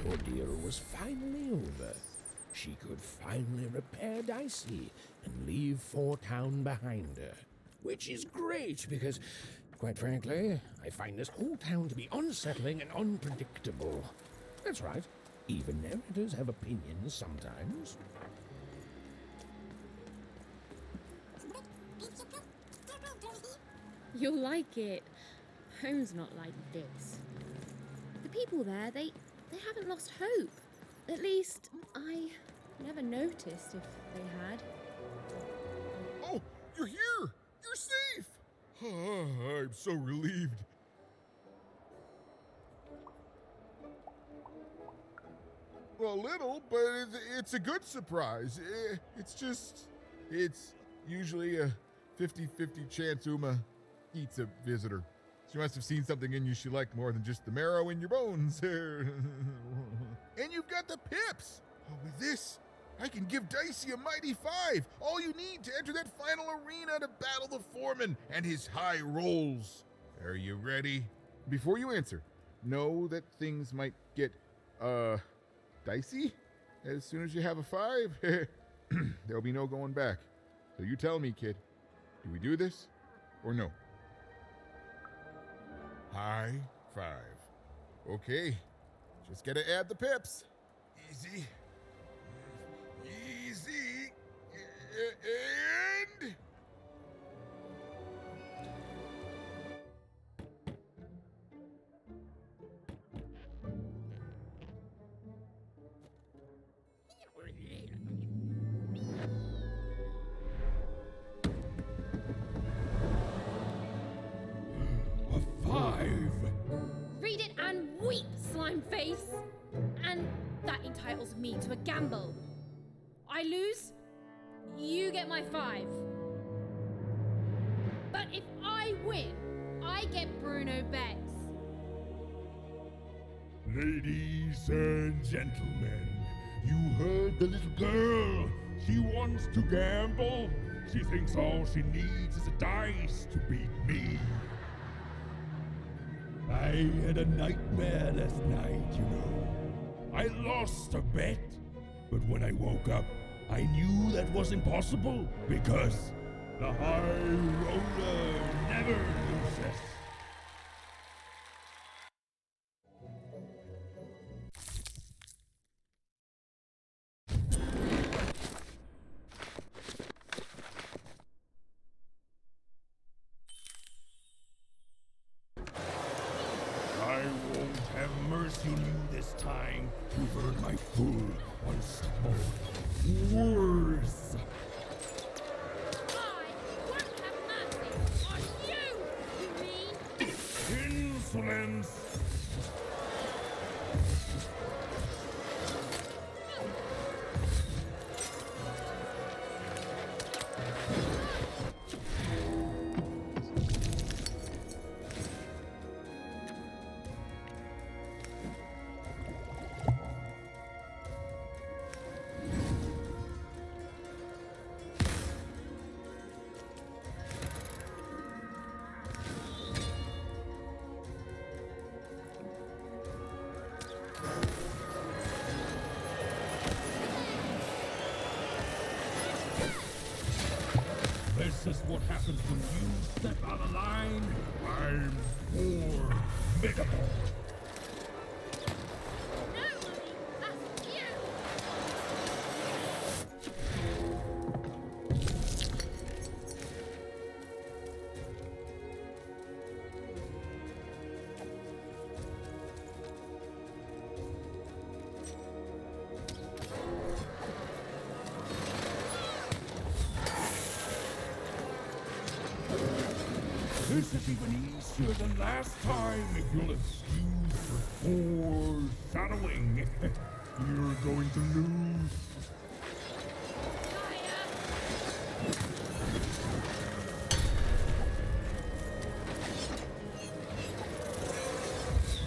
ordeal was finally over. She could finally repair Dicey and leave Four Town behind her. Which is great because, quite frankly, I find this whole town to be unsettling and unpredictable. That's right. Even narrators have opinions sometimes. You'll like it. Home's not like this. The people there, they haven't lost hope. At least, I never noticed if they had. Oh, you're here! You're safe! I'm so relieved. Well, a little, but it's a good surprise. It's usually a 50-50 chance Uma eats a visitor. She must have seen something in you she liked more than just the marrow in your bones. And you've got the pips! Oh, with this, I can give Dicey a mighty 5. All you need to enter that final arena to battle the foreman and his high rolls. Are you ready? Before you answer, know that things might get, dicey as soon as you have a 5. There'll be no going back. So you tell me, kid. Do we do this or no? High 5. Okay. Just gotta add the pips. Easy. Easy. And... A 5. Read it and weep, slime face! And that entitles me to a gamble. I lose, you get my 5. But if I win, I get Bruno Bex. Ladies and gentlemen, you heard the little girl. She wants to gamble. She thinks all she needs is a dice to beat me. I had a nightmare last night, you know. I lost a bet, but when I woke up, I knew that was impossible because the high roller never loses. I won't have mercy on you this time. You've earned my full, unstoppable force. I won't have mercy on you, you mean? Insolence! This is what happens when you step out of line. I'm more formidable. This is even easier than last time, if you'll excuse the foreshadowing. You're going to lose.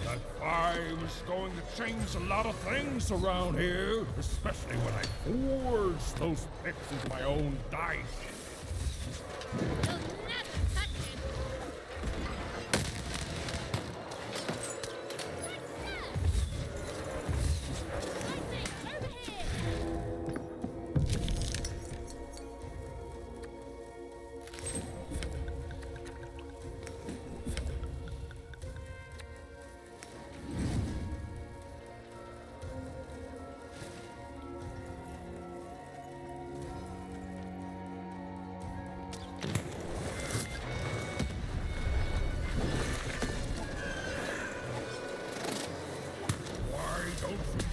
That 5 is going to change a lot of things around here, especially when I forge those picks into my own dice.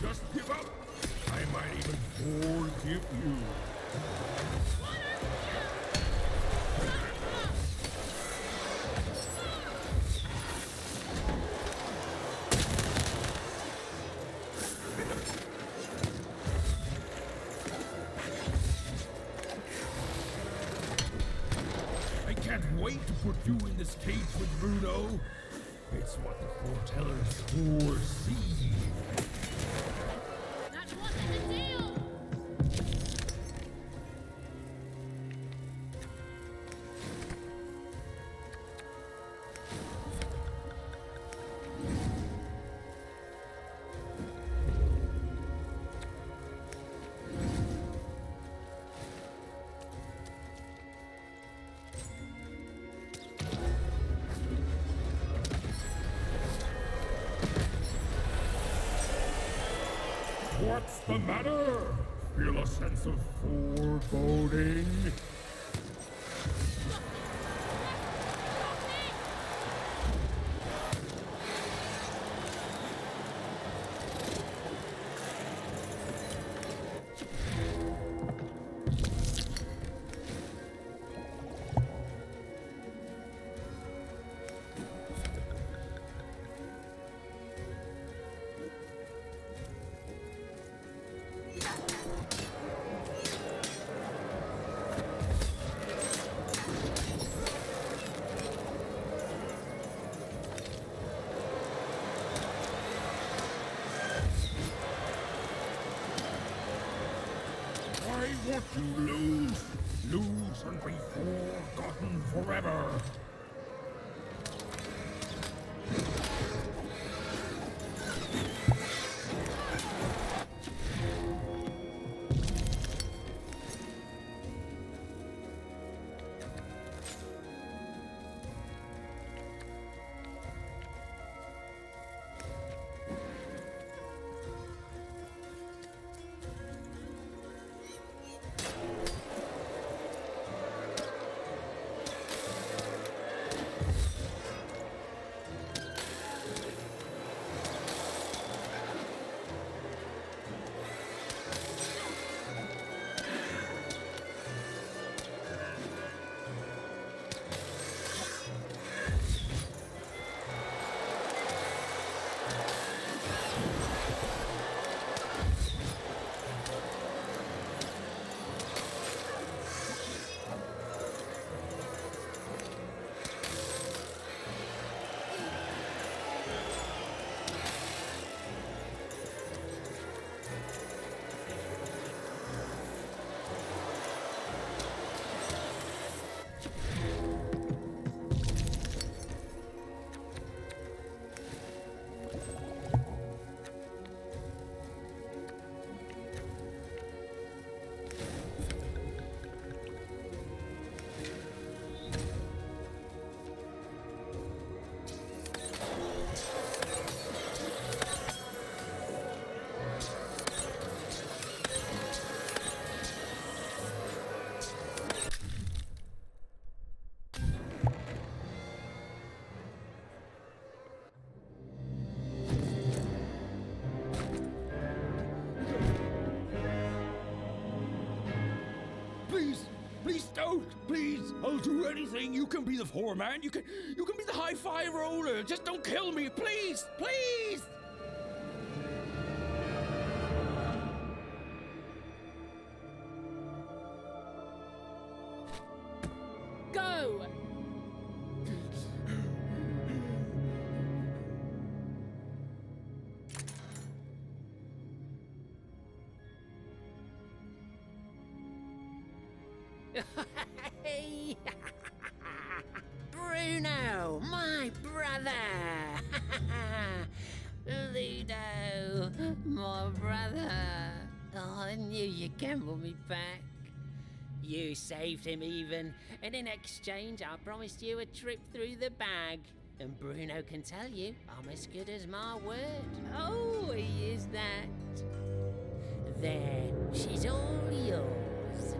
Just give up. I might even forgive you. I can't wait to put you in this cage with Bruno. It's what the foretellers foresee. That wasn't the deal! What's the matter? Feel a sense of foreboding? I want you to lose and be forgotten forever. Please don't! Please! I'll do anything! You can be the foreman! You can be the high-fi roller! Just don't kill me! Please! Please! Go! Bruno, my brother! Ludo, my brother! Oh, I knew you'd gamble me back. You saved him even, and in exchange I promised you a trip through the bag. And Bruno can tell you I'm as good as my word. Oh, he is that. There, she's all yours.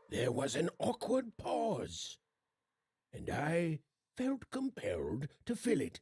There was an awkward pause, and I felt compelled to fill it.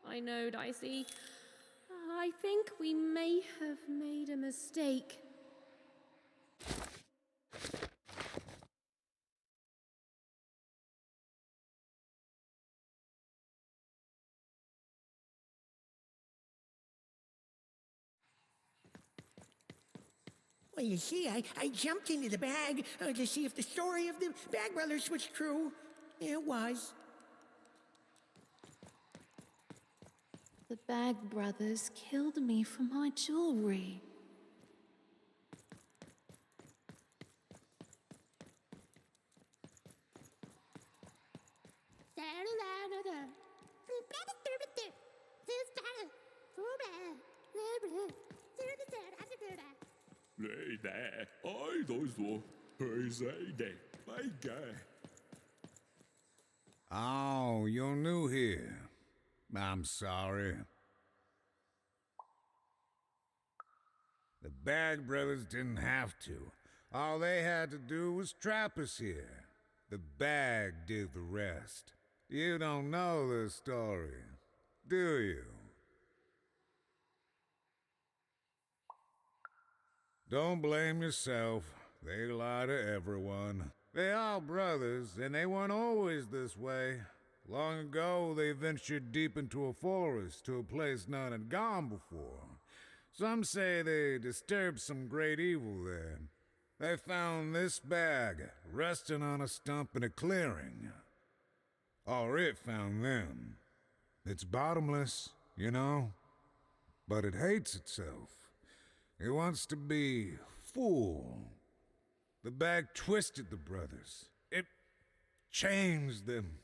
I know, Dicey. I think we may have made a mistake. Well, you see, I jumped into the bag to see if the story of the Bag Brothers was true. It was. The Bag Brothers killed me for my jewelry. Nej, nej, oj då så. Hur säger det? My guy. Oh, you're new here. I'm sorry. The Bag Brothers didn't have to. All they had to do was trap us here. The bag did the rest. You don't know the story, do you? Don't blame yourself. They lie to everyone. They are brothers, and they weren't always this way. Long ago, they ventured deep into a forest to a place none had gone before. Some say they disturbed some great evil there. They found this bag resting on a stump in a clearing. Or it found them. It's bottomless, you know, but it hates itself. It wants to be full. The bag twisted the brothers. It changed them,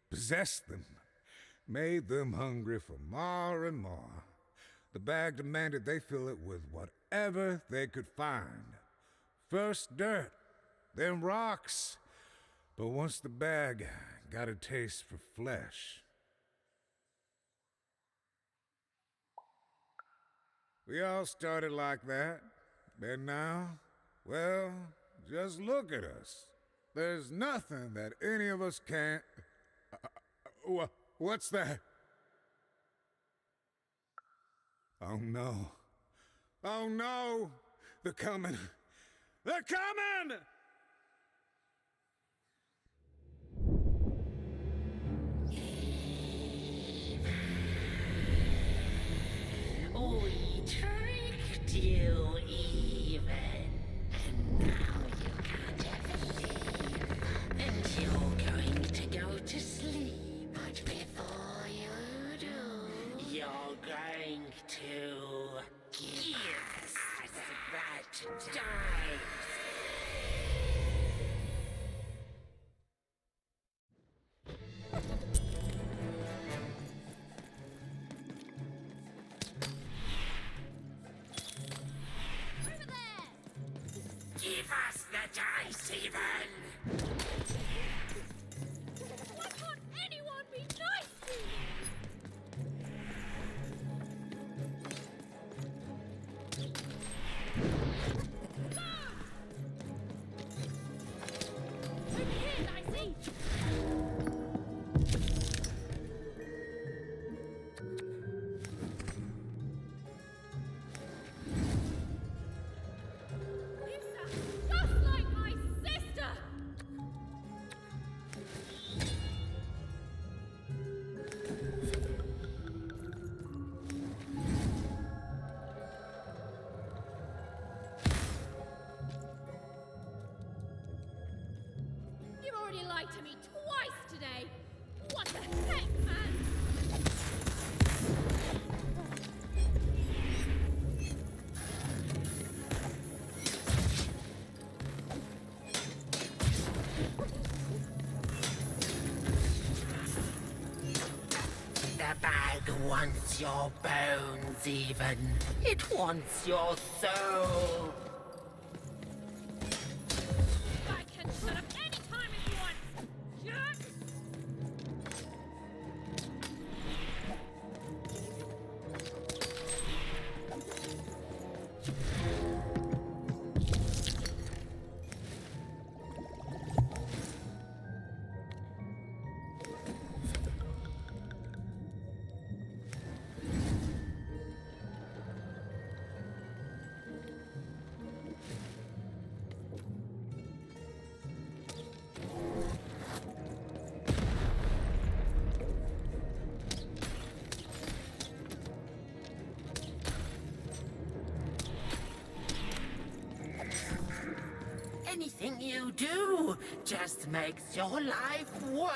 possessed them, made them hungry for more and more. The bag demanded they fill it with whatever they could find. First dirt, then rocks. But once the bag got a taste for flesh, we all started like that. And now, well, just look at us. There's nothing that any of us can't... what's that? Oh no. Oh no! They're coming! They're coming! We tricked you even, and now you can't ever leave, and you're going to go to sleep. But before you do, you're going to give us that dice. Give us the dice, even! Why can't anyone be nice to me? Over here, Dicey! Just like my sister! You've already lied to me twice today! What the heck, man? The bag wants your bones, even. It wants your soul. I can shut up any time if you want! Jerk! Anything you do just makes your life worse.